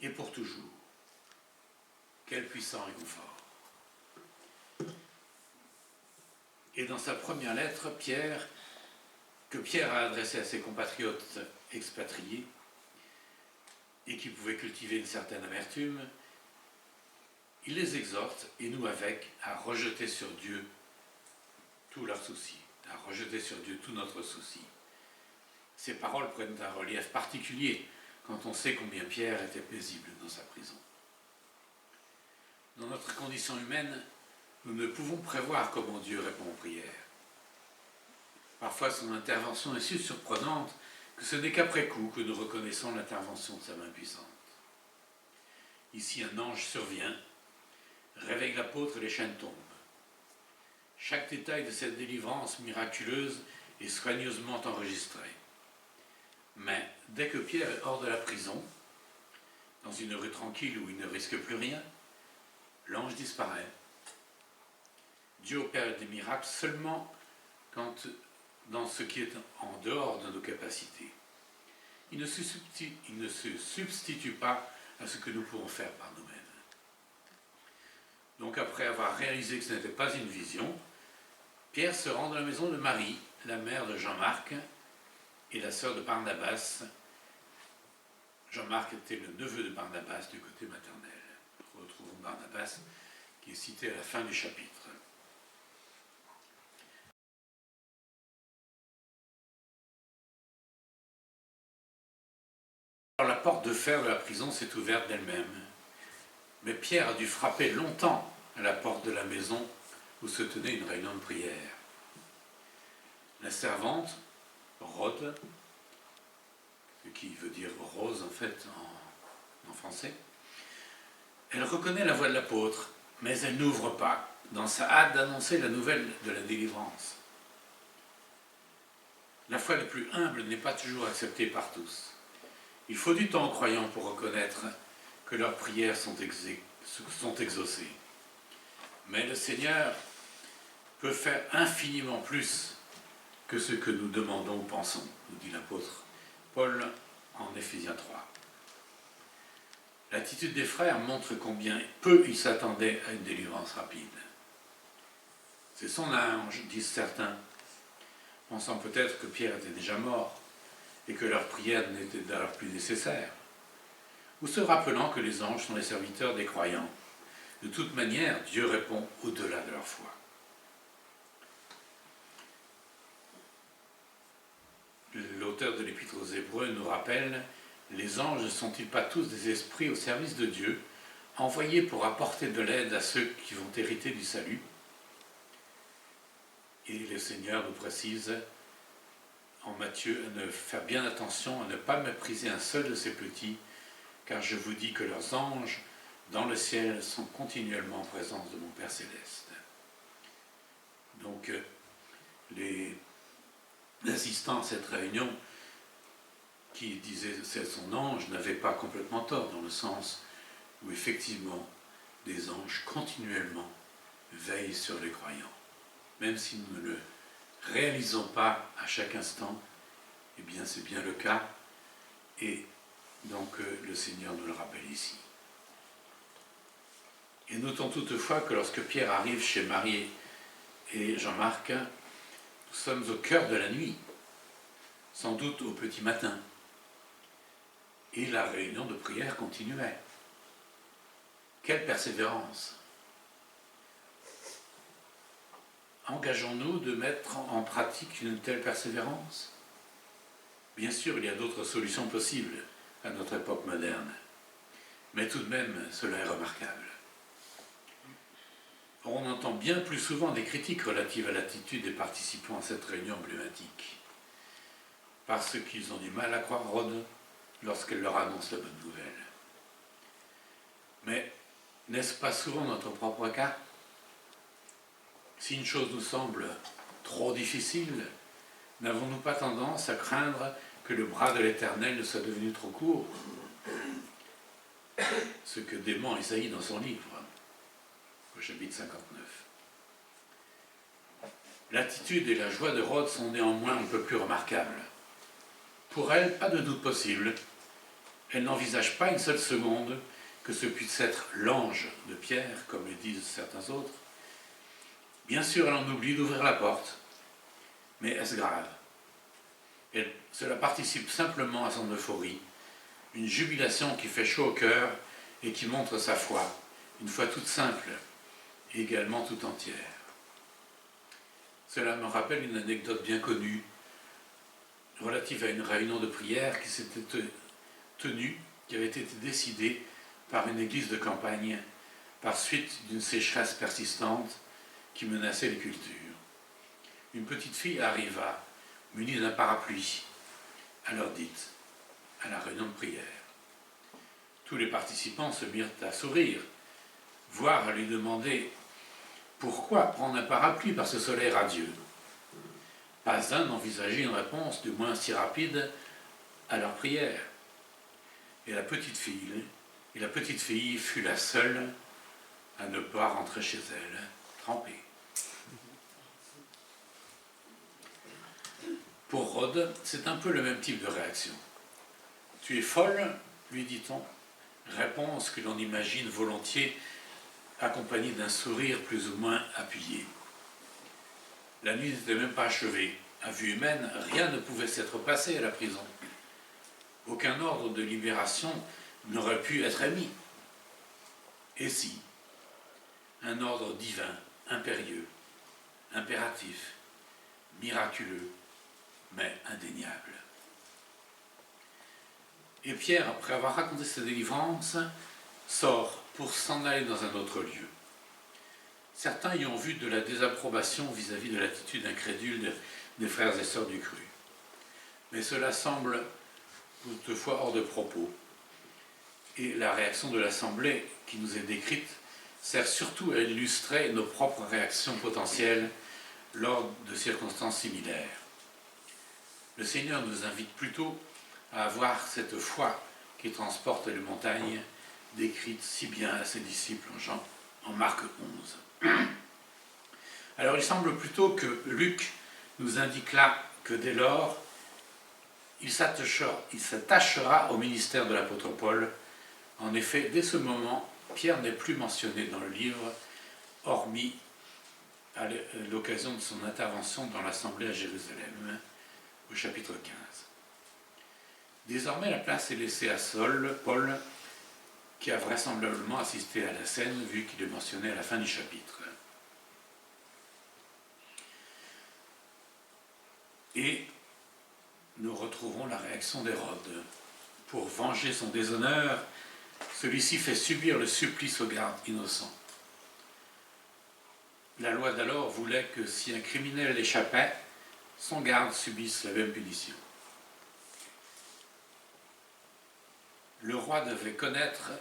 Speaker 3: et pour toujours. Quel puissant réconfort! Et dans sa première lettre, que Pierre a adressée à ses compatriotes expatriés et qui pouvaient cultiver une certaine amertume, il les exhorte, et nous avec, à rejeter sur Dieu tous leurs soucis, à rejeter sur Dieu tout notre souci. Ces paroles prennent un relief particulier quand on sait combien Pierre était paisible dans sa prison. Dans notre condition humaine, nous ne pouvons prévoir comment Dieu répond aux prières. Parfois, son intervention est si surprenante que ce n'est qu'après coup que nous reconnaissons l'intervention de sa main puissante. Ici, un ange survient, réveille l'apôtre et les chaînes tombent. Chaque détail de cette délivrance miraculeuse est soigneusement enregistré. Mais dès que Pierre est hors de la prison, dans une rue tranquille où il ne risque plus rien, l'ange disparaît. Dieu opère des miracles seulement dans ce qui est en dehors de nos capacités. Il ne se substitue pas à ce que nous pouvons faire par nous-mêmes. Donc après avoir réalisé que ce n'était pas une vision, Pierre se rend dans la maison de Marie, la mère de Jean-Marc et la sœur de Barnabas. Jean-Marc était le neveu de Barnabas du côté maternel. Retrouvons Barnabas qui est cité à la fin du chapitre. Alors, la porte de fer de la prison s'est ouverte d'elle-même, mais Pierre a dû frapper longtemps à la porte de la maison où se tenait une réunion de prière. La servante, Rhode, ce qui veut dire rose en fait en français, elle reconnaît la voix de l'apôtre, mais elle n'ouvre pas, dans sa hâte d'annoncer la nouvelle de la délivrance. La foi la plus humble n'est pas toujours acceptée par tous. Il faut du temps aux croyants pour reconnaître que leurs prières sont exaucées. Mais le Seigneur peut faire infiniment plus que ce que nous demandons ou pensons, nous dit l'apôtre Paul en Éphésiens 3. L'attitude des frères montre combien peu ils s'attendaient à une délivrance rapide. C'est son ange, disent certains, pensant peut-être que Pierre était déjà mort et que leur prière n'était d'ailleurs plus nécessaire, ou se rappelant que les anges sont les serviteurs des croyants. De toute manière, Dieu répond au-delà de leur foi. L'auteur de l'Épître aux Hébreux nous rappelle: les anges ne sont-ils pas tous des esprits au service de Dieu, envoyés pour apporter de l'aide à ceux qui vont hériter du salut? Et le Seigneur nous précise en Matthieu de faire bien attention à ne pas mépriser un seul de ces petits, car je vous dis que leurs anges dans le ciel sont continuellement en présence de mon Père Céleste. Donc, les assistants à cette réunion qui disaient c'est son ange n'avaient pas complètement tort, dans le sens où effectivement des anges continuellement veillent sur les croyants. Même si nous ne le réalisons pas à chaque instant, eh bien c'est bien le cas, et donc le Seigneur nous le rappelle ici. Et notons toutefois que lorsque Pierre arrive chez Marie et Jean-Marc, nous sommes au cœur de la nuit, sans doute au petit matin, et la réunion de prière continuait. Quelle persévérance! Engageons-nous de mettre en pratique une telle persévérance? Bien sûr, il y a d'autres solutions possibles à notre époque moderne, mais tout de même, cela est remarquable. On entend bien plus souvent des critiques relatives à l'attitude des participants à cette réunion emblématique, parce qu'ils ont du mal à croire Rhode lorsqu'elle leur annonce la bonne nouvelle. Mais n'est-ce pas souvent notre propre cas? Si une chose nous semble trop difficile, n'avons-nous pas tendance à craindre que le bras de l'Éternel ne soit devenu trop court? Ce que dément Isaïe dans son livre, au chapitre 59. L'attitude et la joie de Rhode sont néanmoins un peu plus remarquables. Pour elle, pas de doute possible. Elle n'envisage pas une seule seconde que ce puisse être l'ange de Pierre, comme le disent certains autres, Bien sûr, elle en oublie d'ouvrir la porte, mais est-ce grave? Cela participe simplement à son euphorie, une jubilation qui fait chaud au cœur et qui montre sa foi, une foi toute simple et également toute entière. Cela me rappelle une anecdote bien connue relative à une réunion de prière qui s'était tenue, qui avait été décidée par une église de campagne par suite d'une sécheresse persistante qui menaçait les cultures. Une petite fille arriva, munie d'un parapluie, à l'heure dite, à la réunion de prière. Tous les participants se mirent à sourire, voire à lui demander pourquoi prendre un parapluie par ce soleil radieux. Pas un n'envisageait une réponse, du moins si rapide, à leur prière. Et la petite fille fut la seule à ne pas rentrer chez elle, trempée. Pour Rhodes, c'est un peu le même type de réaction. « Tu es folle ?» lui dit-on, réponse que l'on imagine volontiers accompagnée d'un sourire plus ou moins appuyé. La nuit n'était même pas achevée. À vue humaine, rien ne pouvait s'être passé à la prison. Aucun ordre de libération n'aurait pu être émis. Et si un ordre divin, impérieux, impératif, miraculeux, mais indéniable. Et Pierre, après avoir raconté sa délivrance, sort pour s'en aller dans un autre lieu. Certains y ont vu de la désapprobation vis-à-vis de l'attitude incrédule des frères et sœurs du cru. Mais cela semble toutefois hors de propos. Et la réaction de l'Assemblée qui nous est décrite sert surtout à illustrer nos propres réactions potentielles lors de circonstances similaires. Le Seigneur nous invite plutôt à avoir cette foi qui transporte les montagnes, décrite si bien à ses disciples en Marc 11. Alors il semble plutôt que Luc nous indique là que dès lors, il s'attachera au ministère de l'apôtre Paul. En effet, dès ce moment, Pierre n'est plus mentionné dans le livre, hormis à l'occasion de son intervention dans l'Assemblée à Jérusalem, au chapitre 15. Désormais, la place est laissée à Paul, qui a vraisemblablement assisté à la scène, vu qu'il est mentionné à la fin du chapitre. Et nous retrouvons la réaction d'Hérode. Pour venger son déshonneur, celui-ci fait subir le supplice aux gardes innocents. La loi d'alors voulait que si un criminel échappait, son garde subisse la même punition. Le roi devait connaître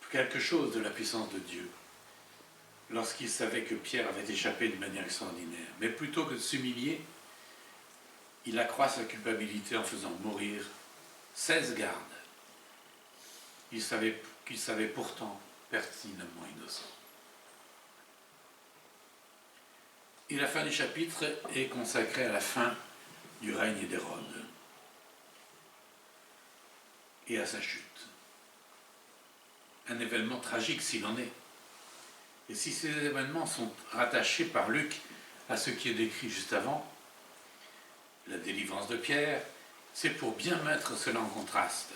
Speaker 3: quelque chose de la puissance de Dieu lorsqu'il savait que Pierre avait échappé d'une manière extraordinaire. Mais plutôt que de s'humilier, il accroît sa culpabilité en faisant mourir 16 gardes. Qu'il savait pourtant pertinemment innocent. Et la fin du chapitre est consacrée à la fin du règne d'Hérode et à sa chute. Un événement tragique s'il en est. Et si ces événements sont rattachés par Luc à ce qui est décrit juste avant, la délivrance de Pierre, c'est pour bien mettre cela en contraste.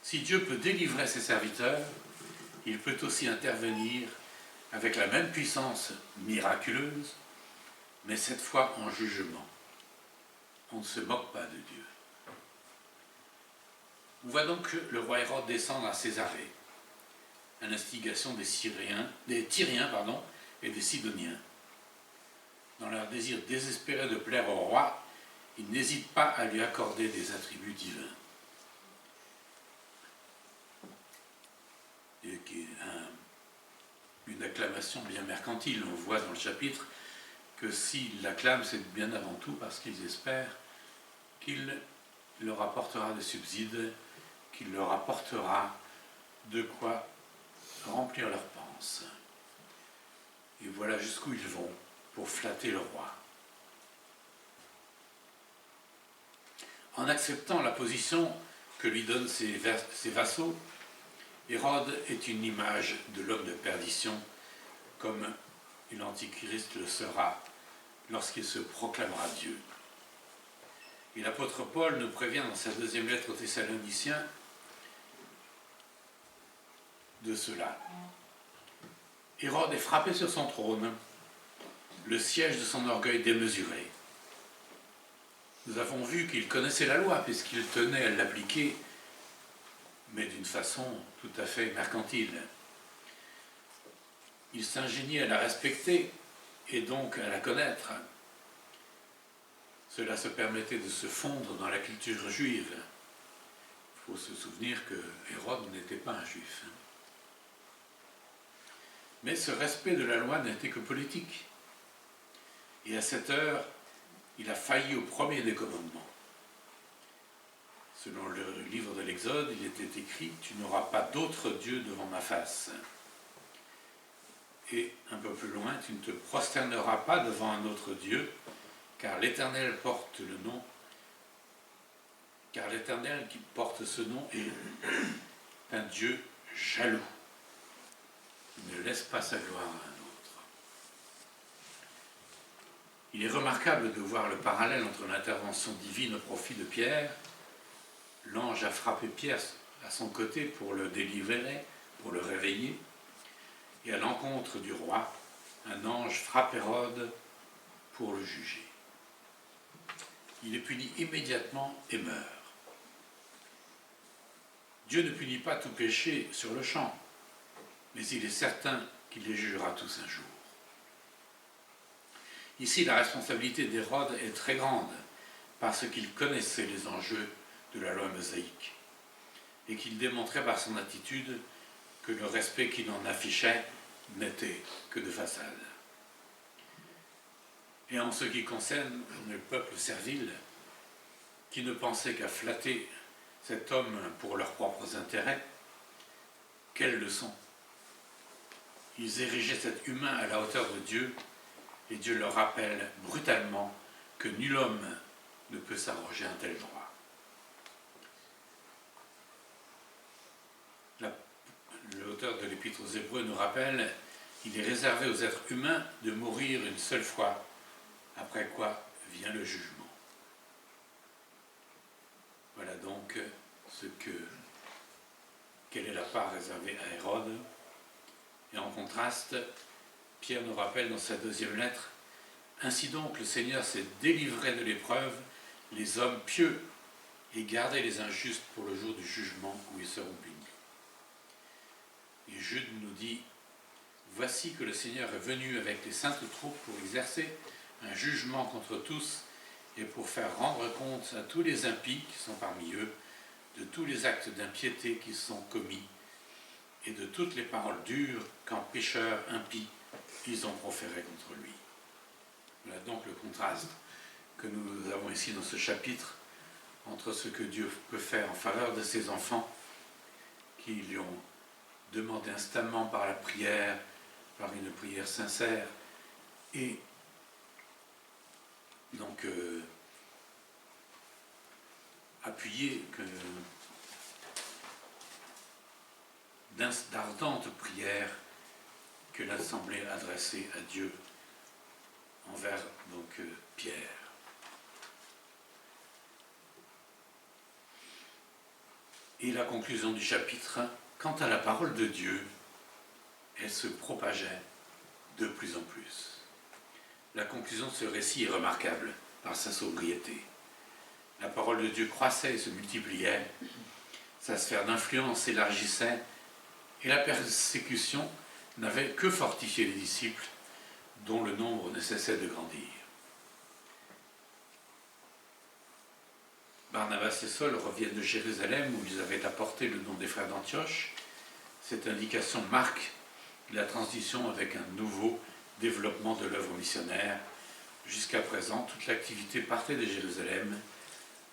Speaker 3: Si Dieu peut délivrer ses serviteurs, il peut aussi intervenir avec la même puissance miraculeuse, mais cette fois en jugement. On ne se moque pas de Dieu. On voit donc le roi Hérode descendre à Césarée, à l'instigation des Tyriens et des Sidoniens. Dans leur désir désespéré de plaire au roi, ils n'hésitent pas à lui accorder des attributs divins. Et qui est une acclamation bien mercantile. On voit dans le chapitre que s'ils l'acclament, c'est bien avant tout parce qu'ils espèrent qu'il leur apportera des subsides, qu'il leur apportera de quoi remplir leurs panses. Et voilà jusqu'où ils vont pour flatter le roi. En acceptant la position que lui donnent ses vassaux, Hérode est une image de l'homme de perdition, comme l'Antichrist le sera lorsqu'il se proclamera Dieu. Et l'apôtre Paul nous prévient dans sa deuxième lettre aux Thessaloniciens de cela. Hérode est frappé sur son trône, le siège de son orgueil démesuré. Nous avons vu qu'il connaissait la loi puisqu'il tenait à l'appliquer, mais d'une façon tout à fait mercantile. Il s'ingéniait à la respecter et donc à la connaître. Cela se permettait de se fondre dans la culture juive. Il faut se souvenir que Hérode n'était pas un juif. Mais ce respect de la loi n'était que politique. Et à cette heure, il a failli au premier des commandements. Selon le livre de l'Exode, il était écrit « Tu n'auras pas d'autre Dieu devant ma face ». Et un peu plus loin, « Tu ne te prosterneras pas devant un autre Dieu, car l'Éternel porte le nom, car l'Éternel qui porte ce nom est un Dieu jaloux. Il ne laisse pas sa gloire à un autre. » Il est remarquable de voir le parallèle entre l'intervention divine au profit de Pierre. L'ange a frappé Pierre à son côté pour le délivrer, pour le réveiller. Et à l'encontre du roi, un ange frappe Hérode pour le juger. Il est puni immédiatement et meurt. Dieu ne punit pas tout péché sur le champ, mais il est certain qu'il les jugera tous un jour. Ici, la responsabilité d'Hérode est très grande, parce qu'il connaissait les enjeux de la loi mosaïque, et qu'il démontrait par son attitude que le respect qu'il en affichait n'était que de façade. Et en ce qui concerne le peuple servile, qui ne pensait qu'à flatter cet homme pour leurs propres intérêts, quelle leçon! Ils érigeaient cet humain à la hauteur de Dieu, et Dieu leur rappelle brutalement que nul homme ne peut s'arroger un tel droit. L'auteur de l'Épître aux Hébreux nous rappelle qu'il est réservé aux êtres humains de mourir une seule fois, après quoi vient le jugement. Voilà donc quelle est la part réservée à Hérode. Et en contraste, Pierre nous rappelle dans sa deuxième lettre « Ainsi donc le Seigneur s'est délivré de l'épreuve, les hommes pieux, et gardé les injustes pour le jour du jugement où ils seront punis. » Et Jude nous dit « Voici que le Seigneur est venu avec les saintes troupes pour exercer un jugement contre tous et pour faire rendre compte à tous les impies qui sont parmi eux de tous les actes d'impiété qui sont commis et de toutes les paroles dures qu'en pécheurs impies ils ont proférées contre lui. » Voilà donc le contraste que nous avons ici dans ce chapitre entre ce que Dieu peut faire en faveur de ses enfants qui lui ont demandé instamment par la prière, par une prière sincère, et donc appuyé d'ardentes prières que l'Assemblée adressait à Dieu envers donc Pierre. Et la conclusion du chapitre, quant à la parole de Dieu, elle se propageait de plus en plus. La conclusion de ce récit est remarquable par sa sobriété. La parole de Dieu croissait et se multipliait, sa sphère d'influence s'élargissait, et la persécution n'avait que fortifié les disciples, dont le nombre ne cessait de grandir. Barnabas et Saul reviennent de Jérusalem où ils avaient apporté le nom des frères d'Antioche. Cette indication marque la transition avec un nouveau développement de l'œuvre missionnaire. Jusqu'à présent, toute l'activité partait de Jérusalem.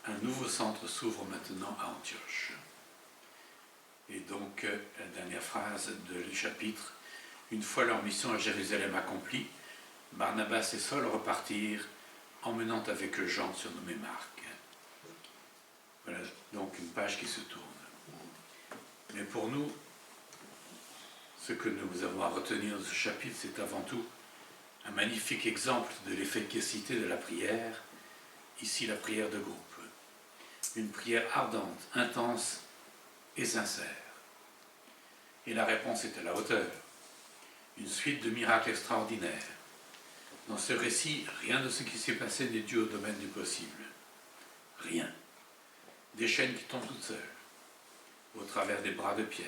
Speaker 3: Un nouveau centre s'ouvre maintenant à Antioche. Et donc, la dernière phrase du chapitre, une fois leur mission à Jérusalem accomplie, Barnabas et Saul repartirent, emmenant avec eux Jean surnommé Marc. Voilà donc une page qui se tourne. Mais pour nous, Ce que nous avons à retenir de ce chapitre, c'est avant tout un magnifique exemple de l'efficacité de la prière, ici la prière de groupe. Une prière ardente, intense et sincère. Et la réponse est à la hauteur. Une suite de miracles extraordinaires. Dans ce récit, rien de ce qui s'est passé n'est dû au domaine du possible. Rien. Des chaînes qui tombent toutes seules, au travers des bras de pierre,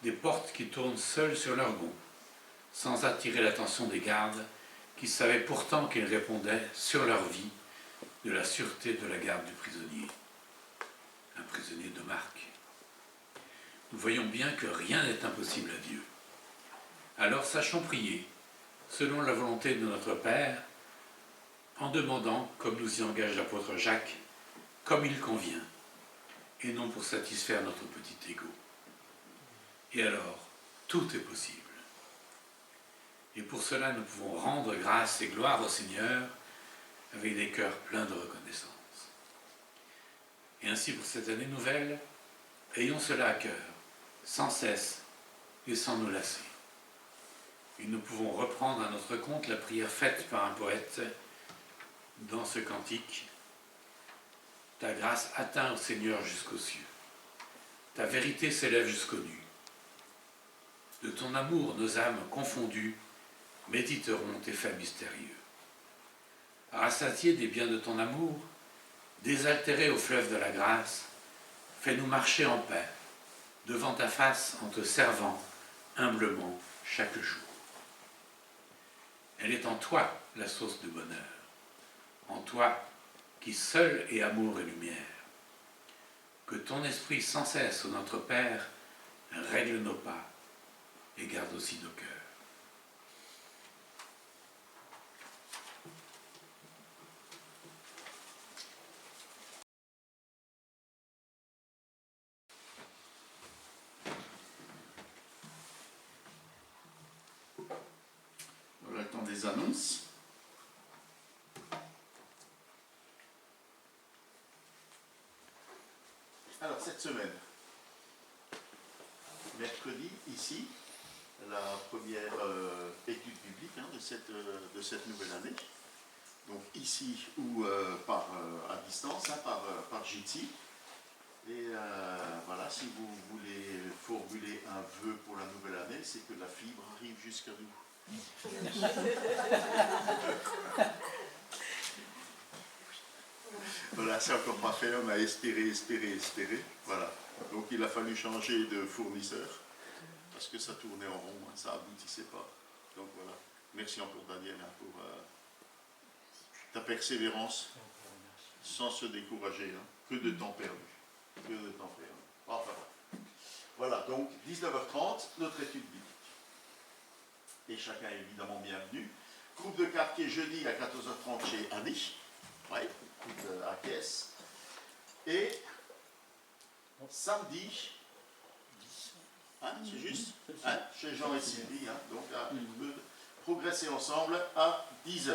Speaker 3: des portes qui tournent seules sur leurs gonds, sans attirer l'attention des gardes, qui savaient pourtant qu'ils répondaient, sur leur vie, de la sûreté de la garde du prisonnier. Un prisonnier de marque. Nous voyons bien que rien n'est impossible à Dieu. Alors sachons prier, selon la volonté de notre Père, en demandant, comme nous y engage l'apôtre Jacques, comme il convient, et non pour satisfaire notre petit ego. Et alors, tout est possible. Et pour cela, nous pouvons rendre grâce et gloire au Seigneur avec des cœurs pleins de reconnaissance. Et ainsi, pour cette année nouvelle, ayons cela à cœur, sans cesse et sans nous lasser. Et nous pouvons reprendre à notre compte la prière faite par un poète dans ce cantique. Ta grâce atteint au Seigneur jusqu'aux cieux. Ta vérité s'élève jusqu'aux nues. De ton amour, nos âmes confondues méditeront tes faits mystérieux. Rassasiés des biens de ton amour, désaltérés au fleuve de la grâce, fais-nous marcher en paix, devant ta face en te servant humblement chaque jour. Elle est en toi la source de bonheur, en toi qui seul est amour et lumière. Que ton esprit sans cesse, ô notre Père, règle nos pas et garde aussi nos cœurs.
Speaker 4: Voilà le temps des annonces. Alors, cette semaine, mercredi, ici, la première étude biblique de cette nouvelle année. Donc ici ou à distance, par Jitsi. Et voilà, si vous voulez formuler un vœu pour la nouvelle année, c'est que la fibre arrive jusqu'à nous. Voilà, c'est encore pas fait, on a espéré. Voilà. Donc il a fallu changer de fournisseur, parce que ça tournait en rond, ça aboutissait pas. Donc voilà. Merci encore Daniel pour ta persévérance, sans se décourager. Que de temps perdu. Enfin, voilà, donc 19h30, notre étude biblique. Et chacun est évidemment bienvenu. Groupe de quartier jeudi à 14h30 chez Annie. Oui, à Caisse. Et samedi, c'est juste, chez Jean et Sylvie, donc on peut progresser ensemble à 10h.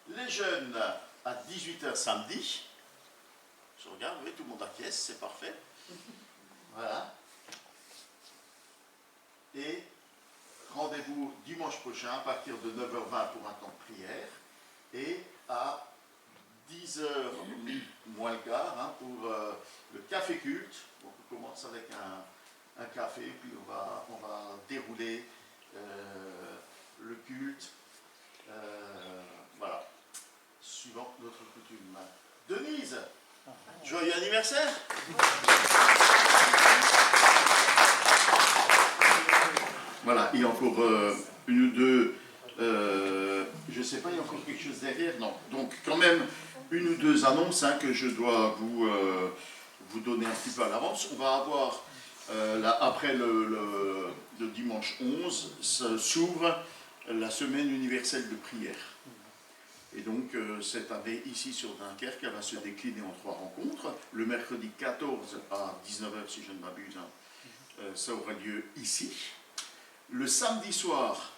Speaker 4: Les jeunes à 18h samedi. Je regarde, oui, tout le monde à Caisse, c'est parfait. Voilà. Et rendez-vous dimanche prochain à partir de 9h20 pour un temps de prière et à 10h moins le quart pour le café culte. Donc on commence avec un café, puis on va dérouler le culte. Voilà, suivant notre coutume. Denise, joyeux anniversaire! Voilà, il y a encore une ou deux, je ne sais pas, il y a encore quelque chose derrière, non. Donc quand même une ou deux annonces que je dois vous donner un petit peu à l'avance. On va avoir, après le dimanche 11, s'ouvre la semaine universelle de prière. Et donc cette année, ici sur Dunkerque, elle va se décliner en 3 rencontres. Le mercredi 14 à 19h, si je ne m'abuse, ça aura lieu ici. Le samedi soir,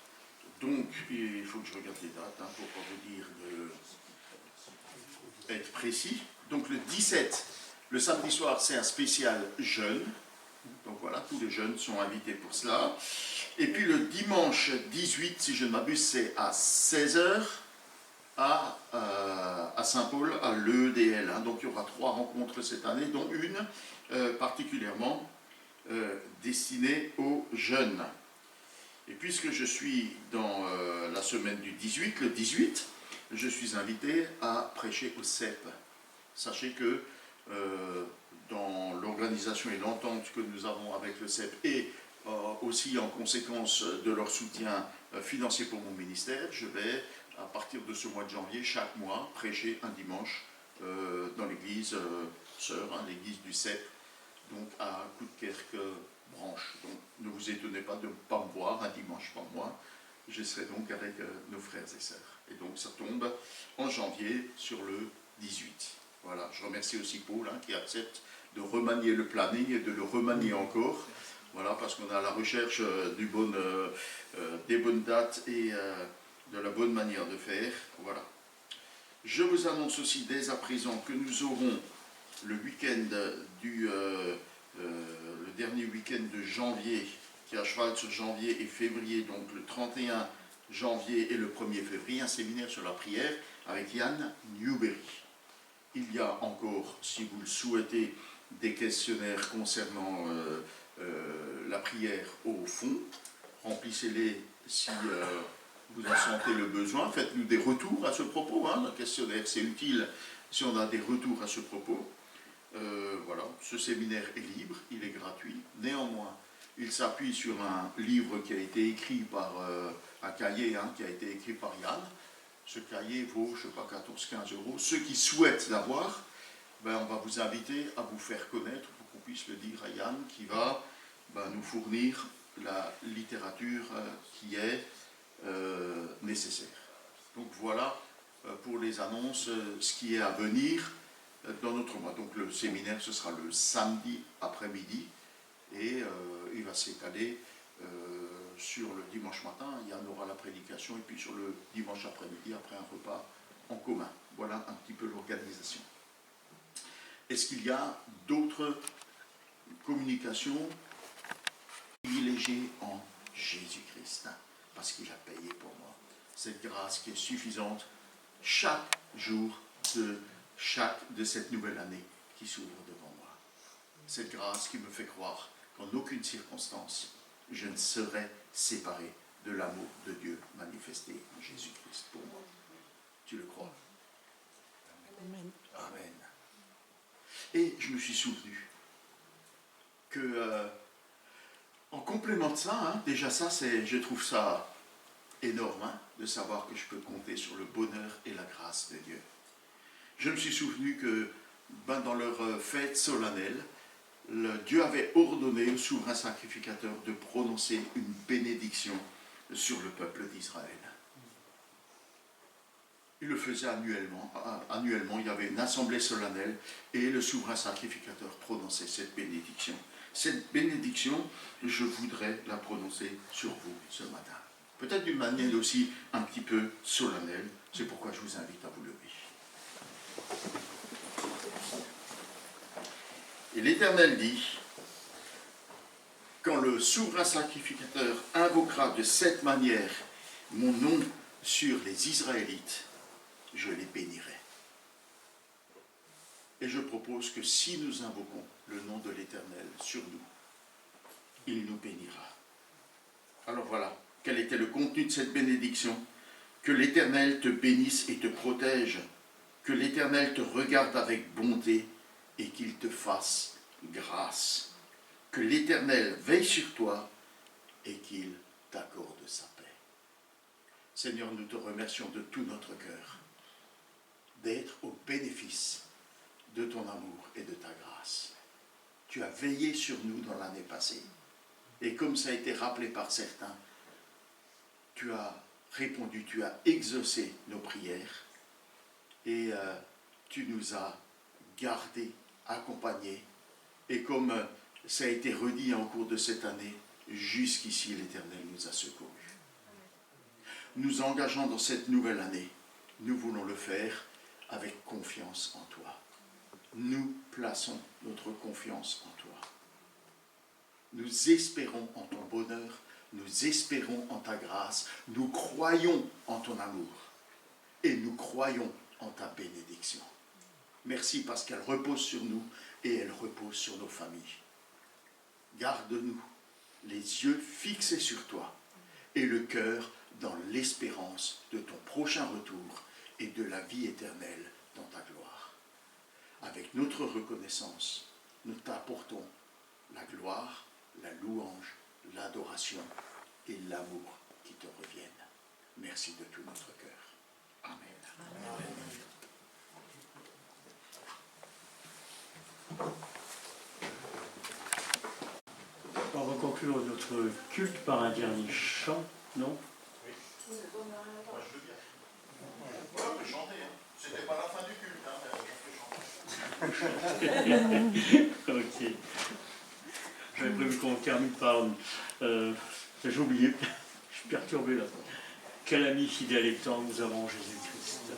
Speaker 4: donc, il faut que je regarde les dates pour pas vous dire être précis. Donc le 17 Le samedi soir, c'est un spécial jeûne. Donc voilà, tous les jeunes sont invités pour cela. Et puis le dimanche 18, si je ne m'abuse, c'est à 16 h à Saint-Paul, à l'EDL. Donc il y aura 3 rencontres cette année, dont une particulièrement destinée aux jeunes. Et puisque je suis dans la semaine du 18, le 18, je suis invité à prêcher au CEP. Sachez que dans l'organisation et l'entente que nous avons avec le CEP et aussi en conséquence de leur soutien financier pour mon ministère, je vais, à partir de ce mois de janvier, chaque mois, prêcher un dimanche dans l'église sœur, l'église du CEP, donc à Coudekerque branche. Donc ne vous étonnez pas de ne pas me voir un dimanche par mois. Je serai donc avec nos frères et sœurs. Et donc ça tombe en janvier sur le 18. Voilà, je remercie aussi Paul qui accepte de remanier le planning et de le remanier encore. Voilà, parce qu'on est à la recherche des bonnes dates et de la bonne manière de faire. Voilà. Je vous annonce aussi dès à présent que nous aurons le week-end le dernier week-end de janvier, qui est à cheval sur janvier et février, donc le 31 janvier et le 1er février, un séminaire sur la prière avec Yann Newberry. Il y a encore, si vous le souhaitez, des questionnaires concernant la prière au fond. Remplissez-les si vous en sentez le besoin. Faites-nous des retours à ce propos. Le questionnaire, c'est utile si on a des retours à ce propos. Voilà, ce séminaire est libre, il est gratuit. Néanmoins, il s'appuie sur un livre qui a été écrit par un cahier qui a été écrit par Yann. Ce cahier vaut, je ne sais pas, 14-15 €. Ceux qui souhaitent l'avoir, on va vous inviter à vous faire connaître pour qu'on puisse le dire à Yann, qui va nous fournir la littérature qui est nécessaire. Donc voilà pour les annonces, ce qui est à venir dans notre mois. Donc le séminaire, ce sera le samedi après-midi et il va s'étaler sur le dimanche matin. Il y en aura la prédication et puis sur le dimanche après-midi, après un repas en commun. Voilà un petit peu l'organisation. Est-ce qu'il y a d'autres communications privilégiées en Jésus-Christ? Parce qu'il a payé pour moi. Cette grâce qui est suffisante chaque jour de cette nouvelle année qui s'ouvre devant moi. Cette grâce qui me fait croire qu'en aucune circonstance, je ne serai séparé de l'amour de Dieu manifesté en Jésus-Christ pour moi. Tu le crois? Amen. Amen. Et je me suis souvenu que, en complément de ça, déjà ça, je trouve ça énorme, de savoir que je peux compter sur le bonheur et la grâce de Dieu. Je me suis souvenu que dans leur fête solennelle, Dieu avait ordonné au souverain sacrificateur de prononcer une bénédiction sur le peuple d'Israël. Il le faisait annuellement. Annuellement, il y avait une assemblée solennelle et le souverain sacrificateur prononçait cette bénédiction. Cette bénédiction, je voudrais la prononcer sur vous ce matin. Peut-être d'une manière aussi un petit peu solennelle. C'est pourquoi je vous invite à vous lever. Et l'Éternel dit, quand le souverain sacrificateur invoquera de cette manière mon nom sur les Israélites, je les bénirai. Et je propose que si nous invoquons le nom de l'Éternel sur nous, il nous bénira. Alors voilà, quel était le contenu de cette bénédiction? Que l'Éternel te bénisse et te protège, que l'Éternel te regarde avec bonté et qu'il te fasse grâce. Que l'Éternel veille sur toi et qu'il t'accorde sa paix. Seigneur, nous te remercions de tout notre cœur d'être au bénéfice de ton amour et de ta grâce. Tu as veillé sur nous dans l'année passée. Et comme ça a été rappelé par certains, tu as répondu, tu as exaucé nos prières et tu nous as gardés, accompagnés. Et comme ça a été redit en cours de cette année, jusqu'ici l'Éternel nous a secourus. Nous engageons dans cette nouvelle année, nous voulons le faire avec confiance en toi. nous plaçons notre confiance en toi. Nous espérons en ton bonheur, nous espérons en ta grâce, nous croyons en ton amour et nous croyons en ta bénédiction. Merci parce qu'elle repose sur nous et elle repose sur nos familles. Garde-nous les yeux fixés sur toi et le cœur dans l'espérance de ton prochain retour et de la vie éternelle dans ta gloire. Avec notre reconnaissance, nous t'apportons la gloire, la louange, l'adoration et l'amour qui te reviennent. Merci de tout notre cœur. Amen. Amen.
Speaker 1: On va conclure notre culte par un dernier chant, non?
Speaker 4: Moi, je veux bien. On peut chanter, hein. C'était pas la fin du culte, hein, mais on peut chanter.
Speaker 1: Ok. J'avais prévu qu'on termine par... j'ai oublié, je suis perturbé là. Quel ami fidèle et tendre nous avons en Jésus-Christ.